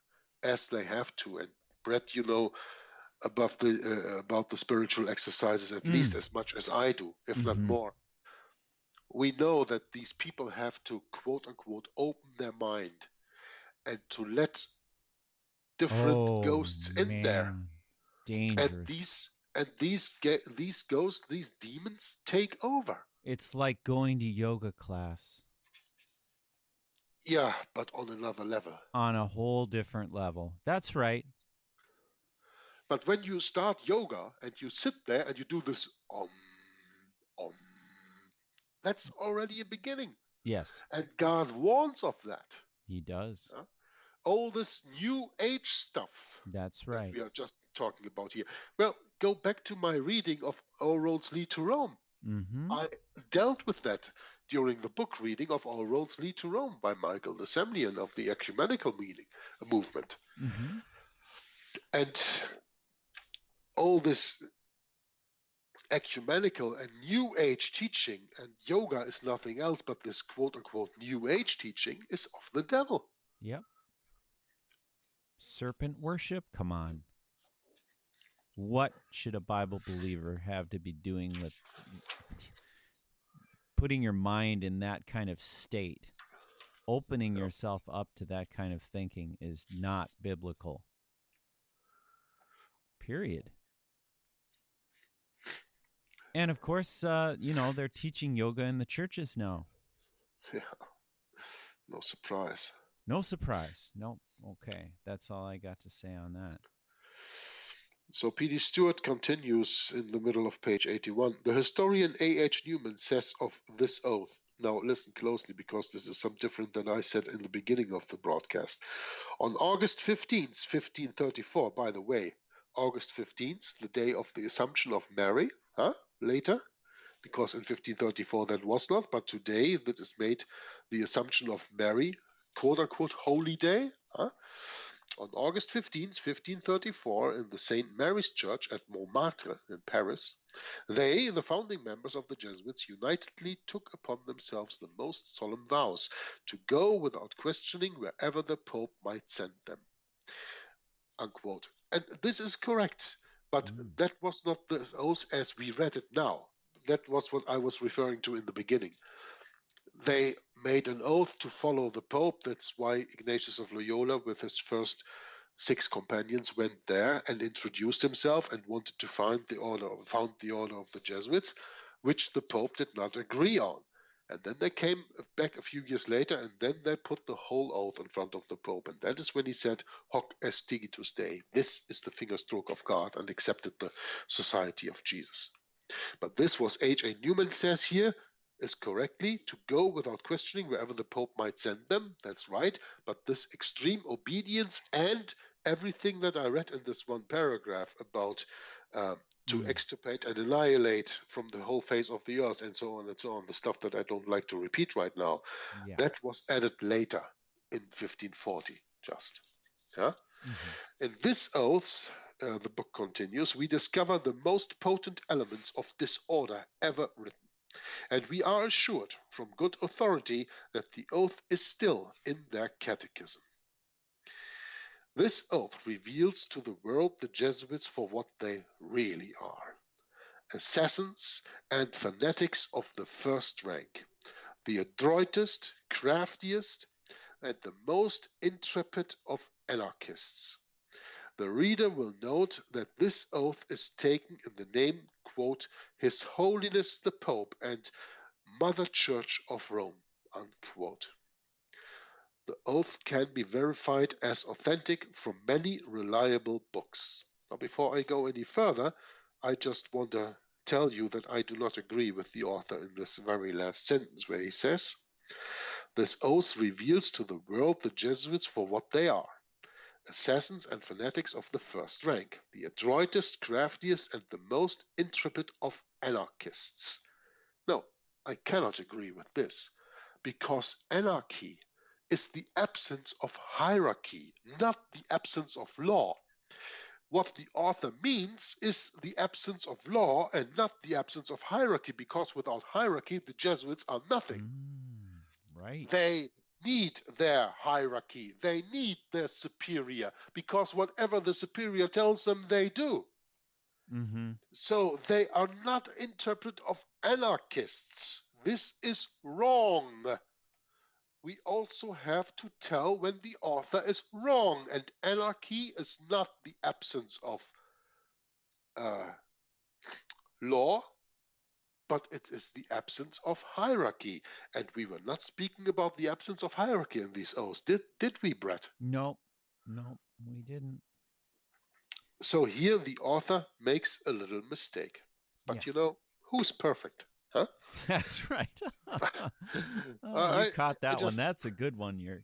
as they have to, and Bret, you know about the spiritual exercises at least as much as I do, if not more. We know that these people have to, quote unquote, open their mind and to let different ghosts in there. Dangerous. And these ghosts, these demons, take over. It's like going to yoga class. Yeah, but on another level. On a whole different level. That's right. But when you start yoga and you sit there and you do this that's already a beginning. Yes. And God warns of that. He does. All this new age stuff. That's right. That we are just talking about here. Well, go back to my reading of All Roads Lead to Rome. I dealt with that during the book reading of All Roads Lead to Rome by Michael the Semnian of the ecumenical movement. And all this ecumenical and new age teaching, and yoga is nothing else but this quote unquote new age teaching, is of the devil. Yep. Serpent worship? Come on. What should a Bible believer have to be doing with putting your mind in that kind of state? Opening yourself up to that kind of thinking is not biblical. Period. And of course, they're teaching yoga in the churches now. Yeah. No surprise. No surprise. No. Okay. That's all I got to say on that. So P.D. Stuart continues in the middle of page 81. The historian A.H. Newman says of this oath. Now listen closely, because this is some different than I said in the beginning of the broadcast. On August 15th, 1534, by the way, August 15th, the day of the Assumption of Mary, later, because in 1534 that was not, but today that is made the Assumption of Mary, quote-unquote, holy day. On August 15th, 1534, in the St. Mary's Church at Montmartre in Paris, they, the founding members of the Jesuits, unitedly took upon themselves the most solemn vows to go without questioning wherever the Pope might send them. Unquote. And this is correct, but that was not the oath as we read it now. That was what I was referring to in the beginning. They made an oath to follow the Pope. That's why Ignatius of Loyola, with his first 6 companions, went there and introduced himself and wanted to found the order of the Jesuits, which the Pope did not agree on. And then they came back a few years later, and then they put the whole oath in front of the Pope. And that is when he said, Hoc est digitus Dei. This is the fingerstroke of God, and accepted the society of Jesus. But this was H.A. Newman says here, is correctly to go without questioning wherever the Pope might send them. That's right. But this extreme obedience and everything that I read in this one paragraph about to extirpate and annihilate from the whole face of the earth and so on, the stuff that I don't like to repeat right now, that was added later in 1540 just. Yeah. In this oath, the book continues, we discover the most potent elements of disorder ever written. And we are assured from good authority that the oath is still in their catechism. This oath reveals to the world the Jesuits for what they really are, assassins and fanatics of the first rank, the adroitest, craftiest, and the most intrepid of anarchists. The reader will note that this oath is taken in the name, quote, His Holiness the Pope and Mother Church of Rome, unquote. The oath can be verified as authentic from many reliable books. Now, before I go any further, I just want to tell you that I do not agree with the author in this very last sentence where he says, this oath reveals to the world the Jesuits for what they are, assassins and fanatics of the first rank, the adroitest, craftiest, and the most intrepid of anarchists. No, I cannot agree with this, because anarchy is the absence of hierarchy, not the absence of law. What the author means is the absence of law and not the absence of hierarchy, because without hierarchy, the Jesuits are nothing. Right. They need their hierarchy. They need their superior, because whatever the superior tells them, they do. So they are not interpret of anarchists. This is wrong. We also have to tell when the author is wrong, and anarchy is not the absence of law, but it is the absence of hierarchy. And we were not speaking about the absence of hierarchy in these oaths, did we, Bret? No, we didn't. So here the author makes a little mistake. But you know, who's perfect? Huh? That's right. You caught that one. That's a good one, Jörg.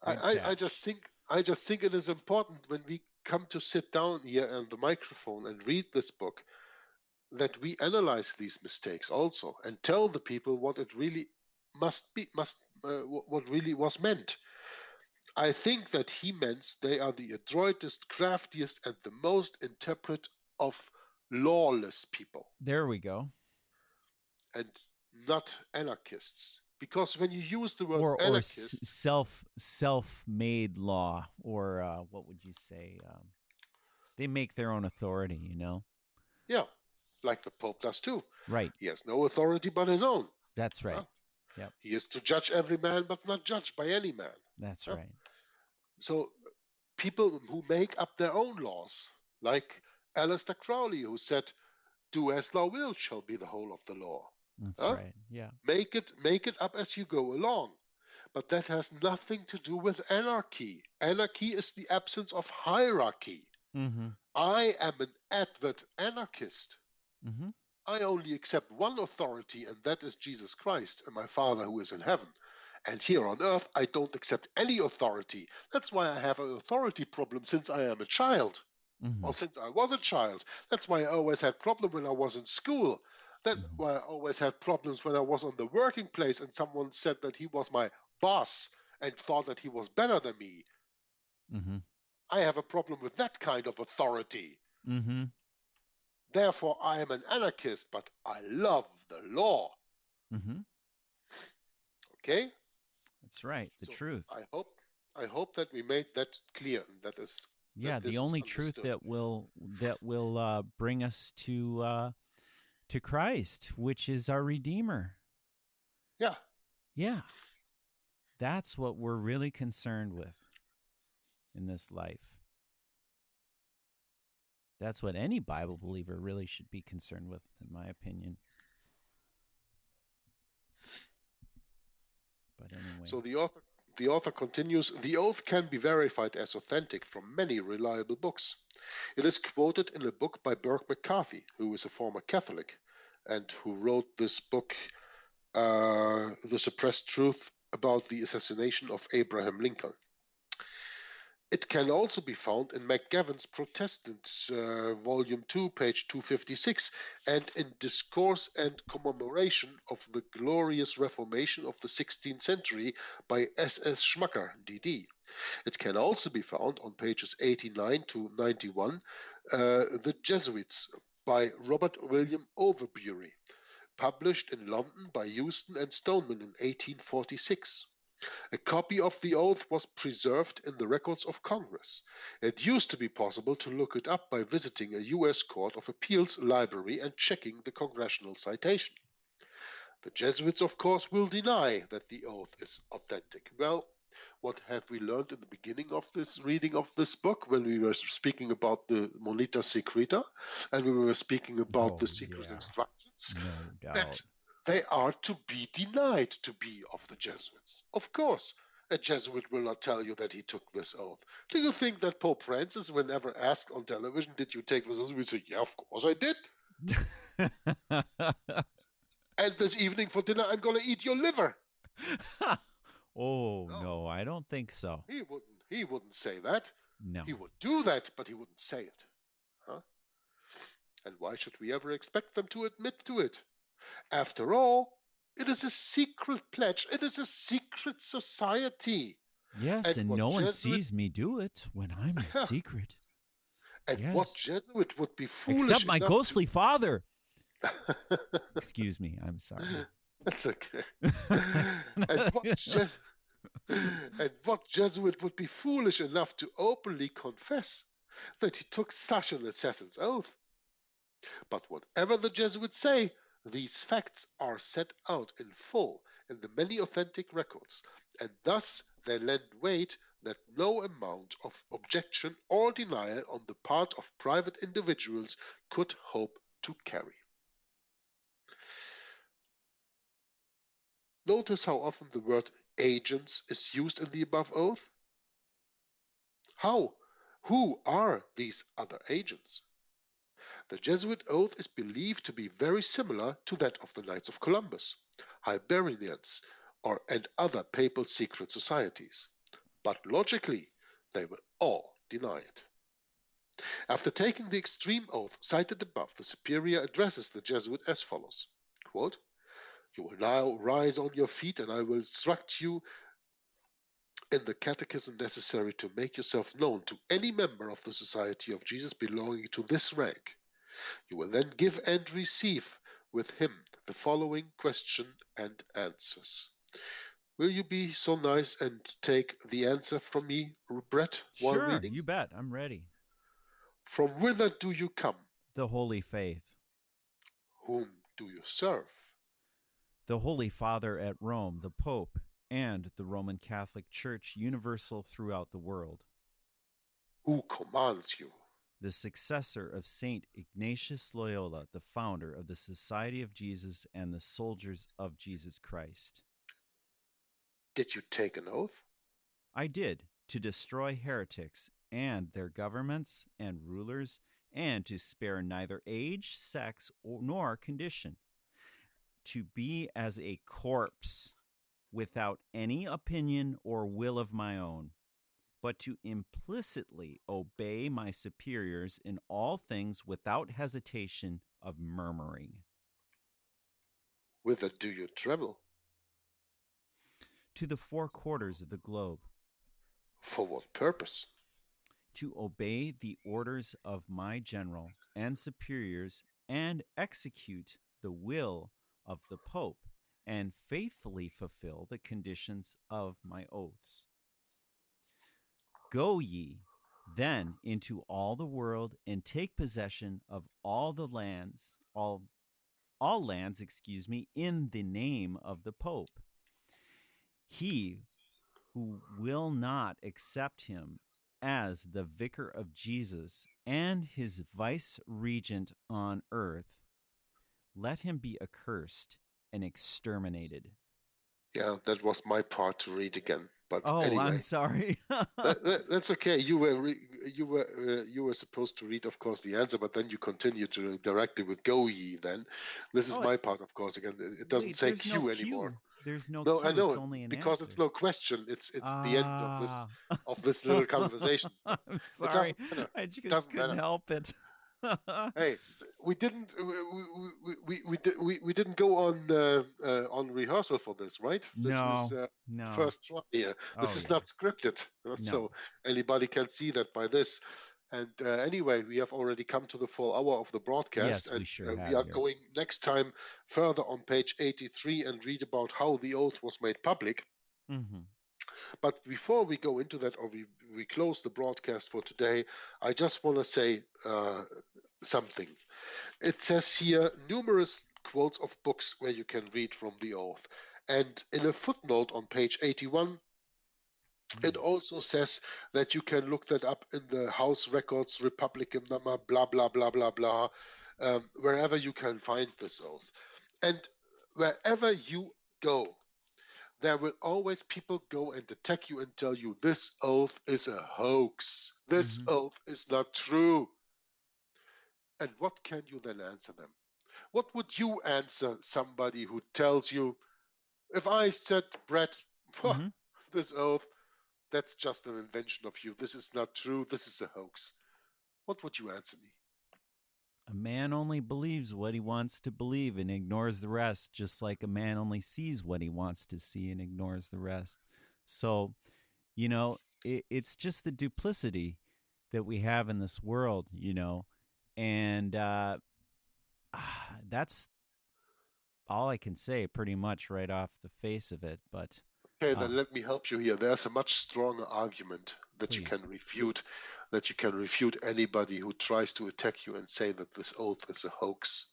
I just think it is important when we come to sit down here on the microphone and read this book that we analyze these mistakes also and tell the people what it really what really was meant. I think that he meant they are the adroitest, craftiest, and the most intrepid of lawless people. There we go. And not anarchists. Because when you use the word anarchist, self-made law, or what would you say? They make their own authority, you know? Yeah, like the Pope does too. Right. He has no authority but his own. That's right. Yep. He is to judge every man, but not judged by any man. That's right. So people who make up their own laws, like Aleister Crowley, who said, "Do as thou wilt shall be the whole of the law." That's right. Yeah. Make it up as you go along. But that has nothing to do with anarchy. Anarchy is the absence of hierarchy. I am an advert anarchist. I only accept one authority, and that is Jesus Christ and my Father who is in heaven. And here on earth, I don't accept any authority. That's why I have an authority problem since I am a child. Well, since I was a child. That's why I always had problems when I was in school. That's why I always had problems when I was on the working place and someone said that he was my boss and thought that he was better than me. I have a problem with that kind of authority. Therefore, I am an anarchist, but I love the law. Okay? That's right. The truth. I hope that we made that clear. That is the only truth that will bring us to Christ, which is our Redeemer. Yeah. That's what we're really concerned with in this life. That's what any Bible believer really should be concerned with, in my opinion. But anyway. So the author continues, the oath can be verified as authentic from many reliable books. It is quoted in a book by Burke McCarthy, who is a former Catholic, and who wrote this book, The Suppressed Truth about the Assassination of Abraham Lincoln. It can also be found in McGavin's Protestants, Volume 2, page 256, and in Discourse and Commemoration of the Glorious Reformation of the 16th Century by S.S. Schmucker, D.D. It can also be found on pages 89 to 91, The Jesuits by Robert William Overbury, published in London by Houston and Stoneman in 1846. A copy of the oath was preserved in the records of Congress. It used to be possible to look it up by visiting a U.S. Court of Appeals library and checking the congressional citation. The Jesuits, of course, will deny that the oath is authentic. Well, what have we learned in the beginning of this reading of this book when we were speaking about the Monita Secreta and we were speaking about the secret instructions? No doubt. That they are to be denied to be of the Jesuits. Of course, a Jesuit will not tell you that he took this oath. Do you think that Pope Francis, whenever asked on television, did you take this oath, will say, yeah, of course I did. And this evening for dinner, I'm going to eat your liver. No, I don't think so. He wouldn't say that. No. He would do that, but he wouldn't say it. Huh? And why should we ever expect them to admit to it? After all, it is a secret pledge. It is a secret society. Yes, and no one sees me do it when I'm in secret. And yes. What Jesuit would be foolish except my ghostly father. Excuse me, I'm sorry. That's okay. And what Jesuit would be foolish enough to openly confess that he took such an assassin's oath? But whatever the Jesuits say, these facts are set out in full in the many authentic records, and thus they lend weight that no amount of objection or denial on the part of private individuals could hope to carry. Notice how often the word agents is used in the above oath. How? Who are these other agents? The Jesuit oath is believed to be very similar to that of the Knights of Columbus, Hibernians, and other papal secret societies. But logically, they will all deny it. After taking the extreme oath cited above, the superior addresses the Jesuit as follows, quote, "You will now rise on your feet, and I will instruct you in the catechism necessary to make yourself known to any member of the Society of Jesus belonging to this rank. You will then give and receive with him the following question and answers." Will you be so nice and take the answer from me, Bret? Sure, you bet. I'm ready. From whither do you come? The Holy Faith. Whom do you serve? The Holy Father at Rome, the Pope, and the Roman Catholic Church universal throughout the world. Who commands you? The successor of Saint Ignatius Loyola, the founder of the Society of Jesus and the Soldiers of Jesus Christ. Did you take an oath? I did, to destroy heretics and their governments and rulers, and to spare neither age, sex, nor condition, to be as a corpse, without any opinion or will of my own, but to implicitly obey my superiors in all things without hesitation of murmuring. Whither do you travel? To the 4 quarters of the globe. For what purpose? To obey the orders of my general and superiors and execute the will of the Pope and faithfully fulfill the conditions of my oaths. Go ye then into all the world and take possession of all the lands, all lands, in the name of the Pope. He who will not accept him as the vicar of Jesus and his vice regent on earth, let him be accursed and exterminated. Yeah, that was my part to read again. But oh, anyway, I'm sorry. That's okay. You were supposed to read, of course, the answer, but then you continued directly with "Go ye." Then this is my part, of course. Again, it doesn't say Q anymore. There's no Q. I know it's only an because answer. it's no question. It's the end of this little conversation. I'm sorry. It doesn't matter. I just couldn't help it. Hey, we didn't go on rehearsal for this, right? This is no. First try. Yeah, this is not scripted, so anybody can see that by this. And anyway, we have already come to the full hour of the broadcast, yes, and we sure have. We are going next time further on page 83 and read about how the oath was made public. Mm-hmm. But before we go into that, or we close the broadcast for today, I just want to say something. It says here numerous quotes of books where you can read from the oath. And in a footnote on page 81, it also says that you can look that up in the House Records, Republican number, blah, blah, blah, blah, blah, wherever you can find this oath. And wherever you go, there will always people go and attack you and tell you this oath is a hoax. This oath is not true. And what can you then answer them? What would you answer somebody who tells you, if I said, Bret, this oath, that's just an invention of you. This is not true. This is a hoax. What would you answer me? A man only believes what he wants to believe and ignores the rest, just like a man only sees what he wants to see and ignores the rest. So, you know, it's just the duplicity that we have in this world, you know, and that's all I can say pretty much right off the face of it. But okay, then let me help you here. There's a much stronger argument that please. you can refute anybody who tries to attack you and say that this oath is a hoax.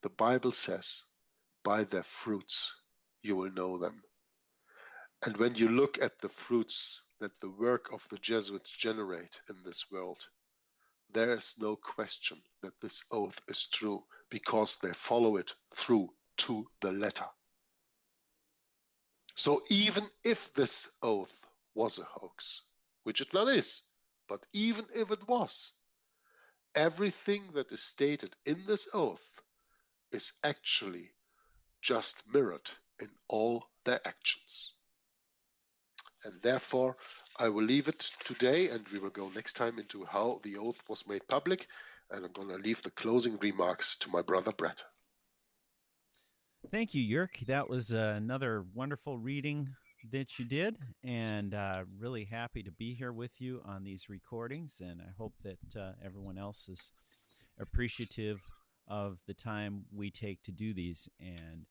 The Bible says, by their fruits you will know them. And when you look at the fruits that the work of the Jesuits generate in this world, there is no question that this oath is true because they follow it through to the letter. So even if this oath was a hoax, which it not is, but even if it was, everything that is stated in this oath is actually just mirrored in all their actions. And therefore, I will leave it today, and we will go next time into how the oath was made public, and I'm going to leave the closing remarks to my brother Bret. Thank you, Jörg. That was another wonderful reading that you did, and really happy to be here with you on these recordings, and I hope that everyone else is appreciative of the time we take to do these, and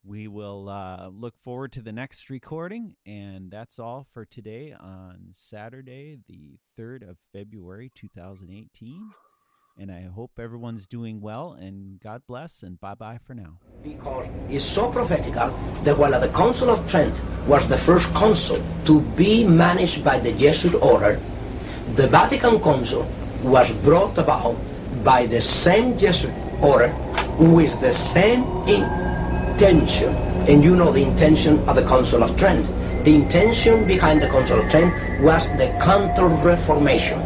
we will look forward to the next recording, and that's all for today on Saturday, the 3rd of February, 2018. And I hope everyone's doing well, and God bless, and bye-bye for now. Because it's so prophetical that while the Council of Trent was the first council to be managed by the Jesuit order, the Vatican Council was brought about by the same Jesuit order with the same intention. And you know the intention of the Council of Trent. The intention behind the Council of Trent was the Counter-Reformation.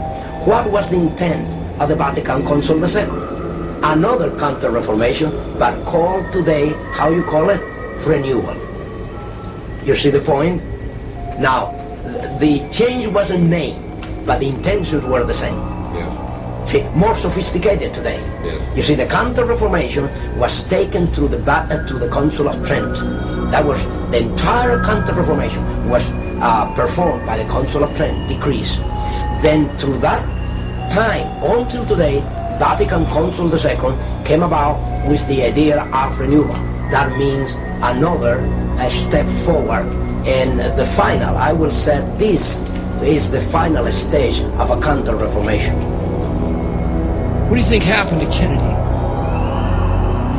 What was the intent of the Vatican Council II? Another Counter-Reformation, but called today, how you call it? Renewal. You see the point? Now, the change wasn't made, but the intentions were the same. Yes. See, more sophisticated today. Yes. You see, the Counter-Reformation was taken through the Council of Trent. That was, the entire Counter-Reformation was performed by the Council of Trent, decrees. Then through that time, until today, Vatican Council II came about with the idea of renewal. That means another step forward. And the final, I will say this is the final stage of a Counter-Reformation. What do you think happened to Kennedy?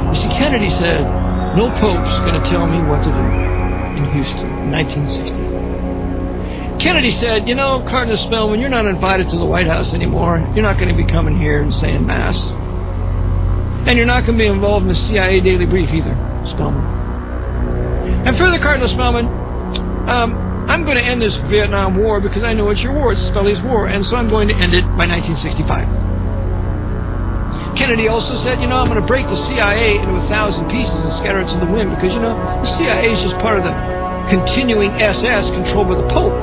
You see, Kennedy said, no Pope's going to tell me what to do in Houston in 1960. Kennedy said, you know, Cardinal Spellman, you're not invited to the White House anymore. You're not going to be coming here and saying Mass. And you're not going to be involved in the CIA Daily Brief either, Spellman. And further, Cardinal Spellman, I'm going to end this Vietnam War because I know it's your war. It's Spelly's war. And so I'm going to end it by 1965. Kennedy also said, you know, I'm going to break the CIA into 1,000 pieces and scatter it to the wind because, you know, the CIA is just part of the continuing SS controlled by the Pope.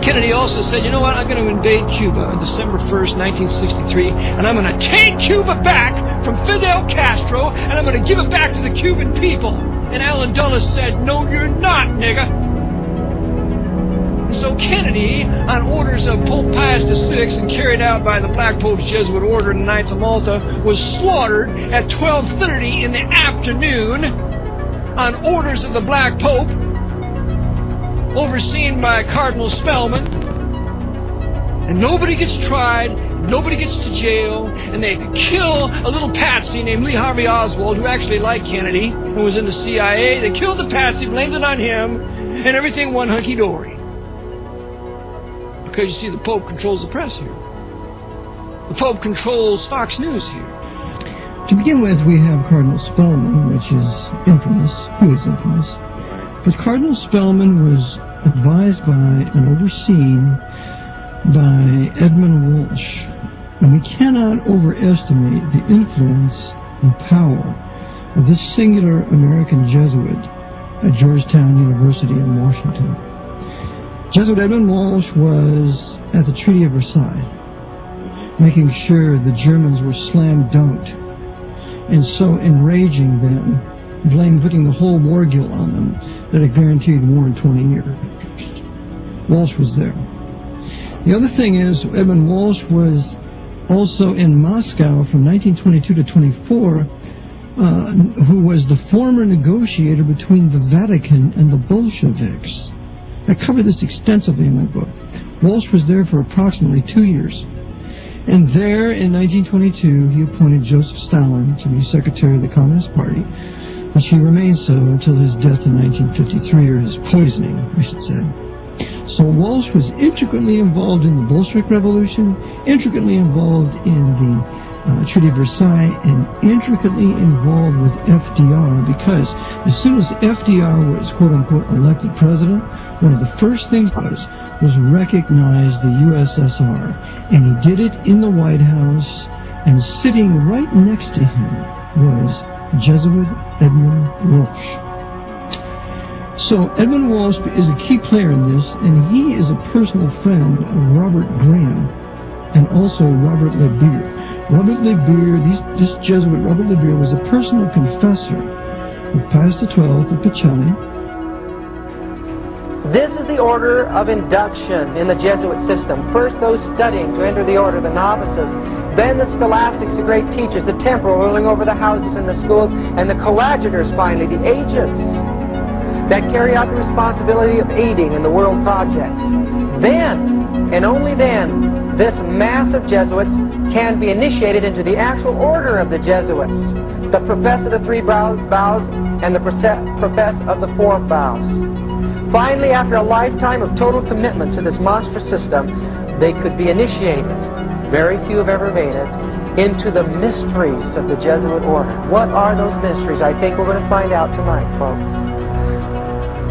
Kennedy also said, you know what, I'm going to invade Cuba on December 1st, 1963, and I'm going to take Cuba back from Fidel Castro, and I'm going to give it back to the Cuban people. And Allen Dulles said, no, you're not, nigga. So Kennedy, on orders of Pope Pius VI and carried out by the Black Pope's Jesuit order in the Knights of Malta, was slaughtered at 12:30 in the afternoon on orders of the Black Pope, overseen by Cardinal Spellman, and nobody gets tried, nobody gets to jail, and they kill a little patsy named Lee Harvey Oswald, who actually liked Kennedy, who was in the CIA. They killed the patsy, blamed it on him, and everything went hunky-dory. Because, you see, the Pope controls the press here. The Pope controls Fox News here. To begin with, we have Cardinal Spellman, which is infamous. Who is infamous? But Cardinal Spellman was advised by and overseen by Edmund Walsh. And we cannot overestimate the influence and power of this singular American Jesuit at Georgetown University in Washington. Jesuit Edmund Walsh was at the Treaty of Versailles, making sure the Germans were slam-dunked, and so enraging them, putting the whole war guilt on them, that it guaranteed war in 20 years. Walsh was there. The other thing is, Edmund Walsh was also in Moscow from 1922 to 24, who was the former negotiator between the Vatican and the Bolsheviks. I cover this extensively in my book. Walsh was there for approximately 2 years. And there, in 1922, he appointed Joseph Stalin to be Secretary of the Communist Party, which he remained so until his death in 1953, or his poisoning, I should say. So Walsh was intricately involved in the Bolshevik Revolution, intricately involved in the Treaty of Versailles, and intricately involved with FDR, because as soon as FDR was, quote-unquote, elected president, one of the first things was recognize the USSR, and he did it in the White House, and sitting right next to him was Jesuit Edmund Walsh. So Edmund Walsh is a key player in this, and he is a personal friend of Robert Graham and also Robert Le Beer. Robert Le Beer, this Jesuit Robert Le Beer, was a personal confessor of Pius XII of Pacelli. This is the order of induction in the Jesuit system. First, those studying to enter the order, the novices. Then the scholastics, the great teachers, the temporal ruling over the houses and the schools, and the coadjutors, finally, the agents that carry out the responsibility of aiding in the world projects. Then, and only then, this mass of Jesuits can be initiated into the actual order of the Jesuits, the profess of the three vows and the profess of the four vows. Finally, after a lifetime of total commitment to this monstrous system, they could be initiated, very few have ever made it, into the mysteries of the Jesuit order. What are those mysteries? I think we're going to find out tonight, folks.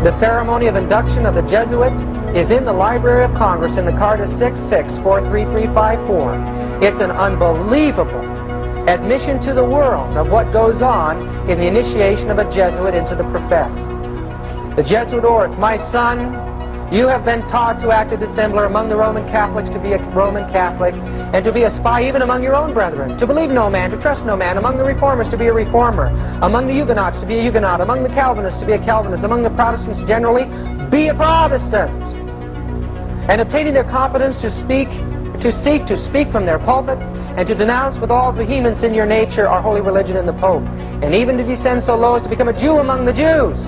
The ceremony of induction of the Jesuit is in the Library of Congress in the Carta 6643354. It's an unbelievable admission to the world of what goes on in the initiation of a Jesuit into the profess. The Jesuit order, my son, you have been taught to act as dissembler among the Roman Catholics, to be a Roman Catholic, and to be a spy even among your own brethren, to believe no man, to trust no man, among the Reformers to be a Reformer, among the Huguenots to be a Huguenot, among the Calvinists to be a Calvinist, among the Protestants generally, be a Protestant. And obtaining their confidence to seek to speak from their pulpits, and to denounce with all vehemence in your nature our holy religion and the Pope, and even to descend so low as to become a Jew among the Jews,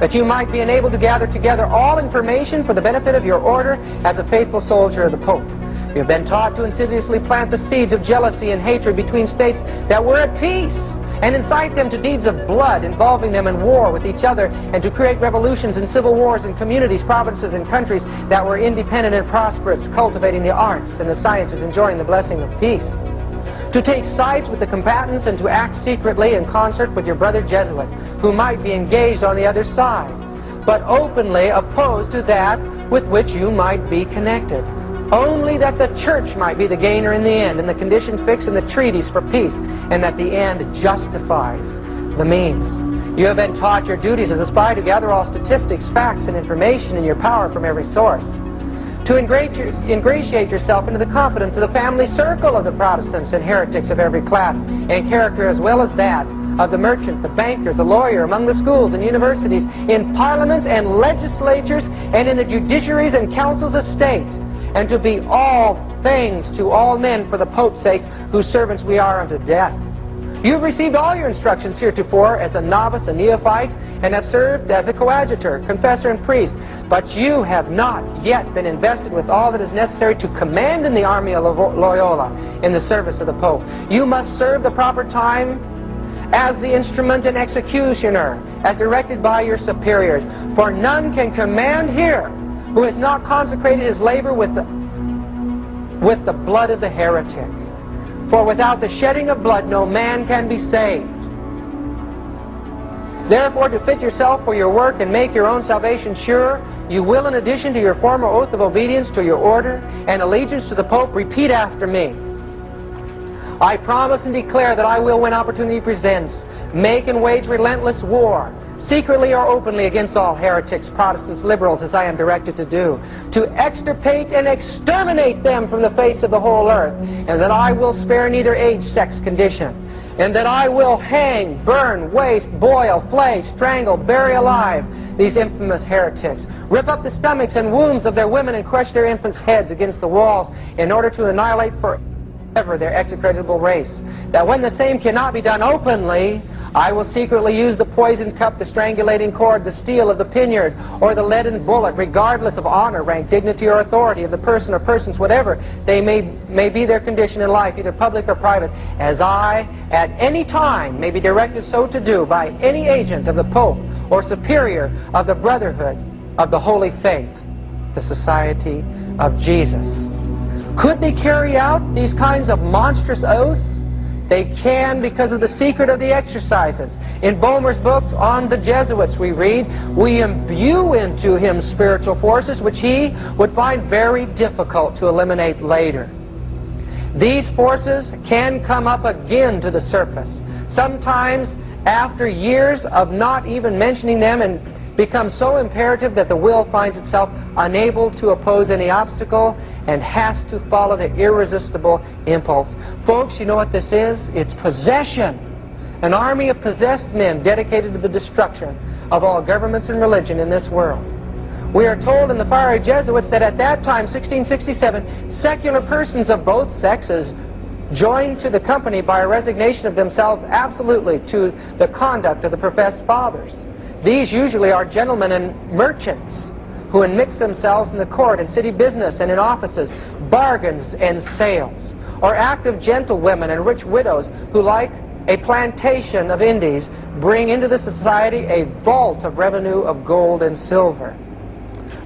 that you might be enabled to gather together all information for the benefit of your order as a faithful soldier of the Pope. You have been taught to insidiously plant the seeds of jealousy and hatred between states that were at peace, and incite them to deeds of blood, involving them in war with each other, and to create revolutions and civil wars in communities, provinces, and countries that were independent and prosperous, cultivating the arts and the sciences, enjoying the blessing of peace. To take sides with the combatants and to act secretly in concert with your brother Jesuit, who might be engaged on the other side, but openly opposed to that with which you might be connected. Only that the church might be the gainer in the end, and the condition fixed in the treaties for peace, and that the end justifies the means. You have been taught your duties as a spy to gather all statistics, facts, and information in your power from every source. To ingratiate yourself into the confidence of the family circle of the Protestants and heretics of every class and character, as well as that of the merchant, the banker, the lawyer, among the schools and universities, in parliaments and legislatures, and in the judiciaries and councils of state, and to be all things to all men for the Pope's sake, whose servants we are unto death. You've received all your instructions heretofore as a novice, a neophyte, and have served as a coadjutor, confessor, and priest. But you have not yet been invested with all that is necessary to command in the army of Loyola in the service of the Pope. You must serve the proper time as the instrument and executioner, as directed by your superiors. For none can command here who has not consecrated his labor with the blood of the heretic. For without the shedding of blood, no man can be saved. Therefore, to fit yourself for your work and make your own salvation sure, you will, in addition to your former oath of obedience to your order and allegiance to the Pope, repeat after me. I promise and declare that I will, when opportunity presents, make and wage relentless war, secretly or openly, against all heretics, Protestants, liberals, as I am directed to do, to extirpate and exterminate them from the face of the whole earth, and that I will spare neither age, sex, condition, and that I will hang, burn, waste, boil, flay, strangle, bury alive these infamous heretics, rip up the stomachs and wombs of their women, and crush their infants' heads against the walls, in order to annihilate forever their execrable race. That when the same cannot be done openly, I will secretly use the poisoned cup, the strangulating cord, the steel of the poniard, or the leaden bullet, regardless of honor, rank, dignity, or authority of the person or persons, whatever they may be their condition in life, either public or private, as I, at any time, may be directed so to do by any agent of the Pope or superior of the Brotherhood of the Holy Faith, the Society of Jesus. Could they carry out these kinds of monstrous oaths? They can, because of the secret of the exercises. In Boehmer's books on the Jesuits, we read, we imbue into him spiritual forces which he would find very difficult to eliminate later. These forces can come up again to the surface, sometimes after years of not even mentioning them, and become so imperative that the will finds itself unable to oppose any obstacle and has to follow the irresistible impulse. Folks, you know what this is? It's possession. An army of possessed men dedicated to the destruction of all governments and religion in this world. We are told in the fiery Jesuits that at that time, 1667, secular persons of both sexes joined to the company by a resignation of themselves absolutely to the conduct of the professed fathers. These usually are gentlemen and merchants who enmix themselves in the court and city business and in offices, bargains and sales, or active gentlewomen and rich widows who, like a plantation of Indies, bring into the society a vault of revenue of gold and silver.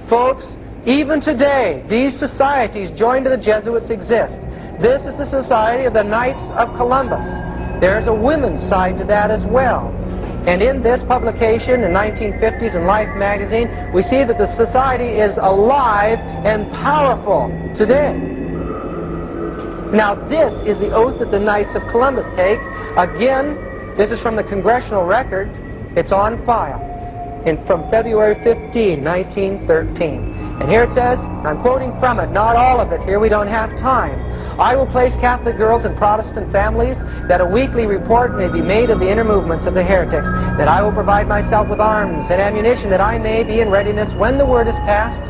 Folks, even today, these societies joined to the Jesuits exist. This is the Society of the Knights of Columbus. There's a women's side to that as well. And in this publication in 1950s in Life magazine, we see that the society is alive and powerful today. Now this is the oath that the Knights of Columbus take. Again, this is from the Congressional Record. It's on file from February 15, 1913. And here it says, and I'm quoting from it, not all of it, here we don't have time. I will place Catholic girls in Protestant families, that a weekly report may be made of the inner movements of the heretics, that I will provide myself with arms and ammunition, that I may be in readiness when the word is passed,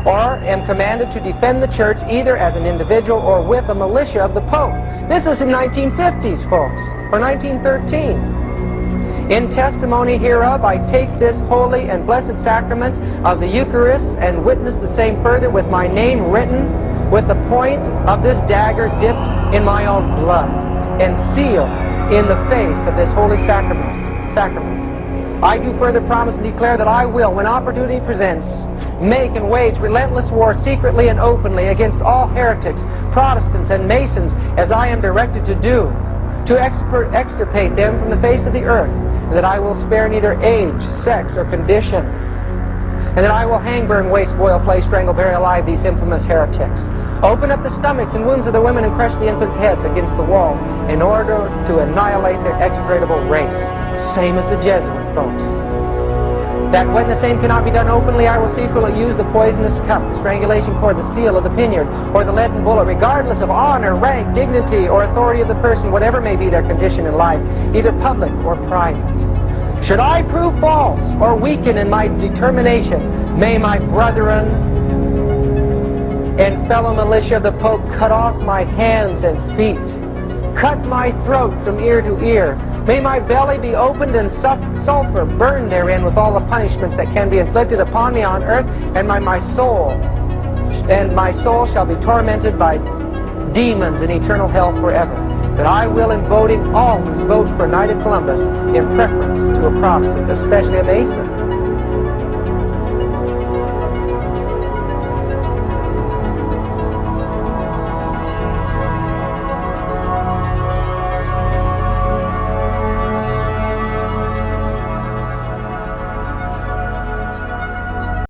or am commanded to defend the church either as an individual or with a militia of the Pope. This is in 1950s, folks, or 1913. In testimony hereof, I take this holy and blessed sacrament of the Eucharist and witness the same further with my name written with the point of this dagger dipped in my own blood and sealed in the face of this holy sacrament. I do further promise and declare that I will, when opportunity presents, make and wage relentless war secretly and openly against all heretics, Protestants, and Masons, as I am directed to do, to extirpate them from the face of the earth, and that I will spare neither age, sex, or condition, and that I will hang, burn, waste, boil, flay, strangle, bury alive these infamous heretics. Open up the stomachs and wombs of the women and crush the infants' heads against the walls in order to annihilate their execrable race. Same as the Jesuit, folks. That when the same cannot be done openly, I will secretly use the poisonous cup, the strangulation cord, the steel of the poniard, or the leaden bullet, regardless of honor, rank, dignity, or authority of the person, whatever may be their condition in life, either public or private. Should I prove false or weaken in my determination, may my brethren and fellow militia of the Pope cut off my hands and feet, cut my throat from ear to ear. May my belly be opened and sulfur burned therein with all the punishments that can be inflicted upon me on earth, and my soul shall be tormented by demons in eternal hell forever. That I will, in voting, always vote for Knight of Columbus in preference to a Protestant, especially a Mason.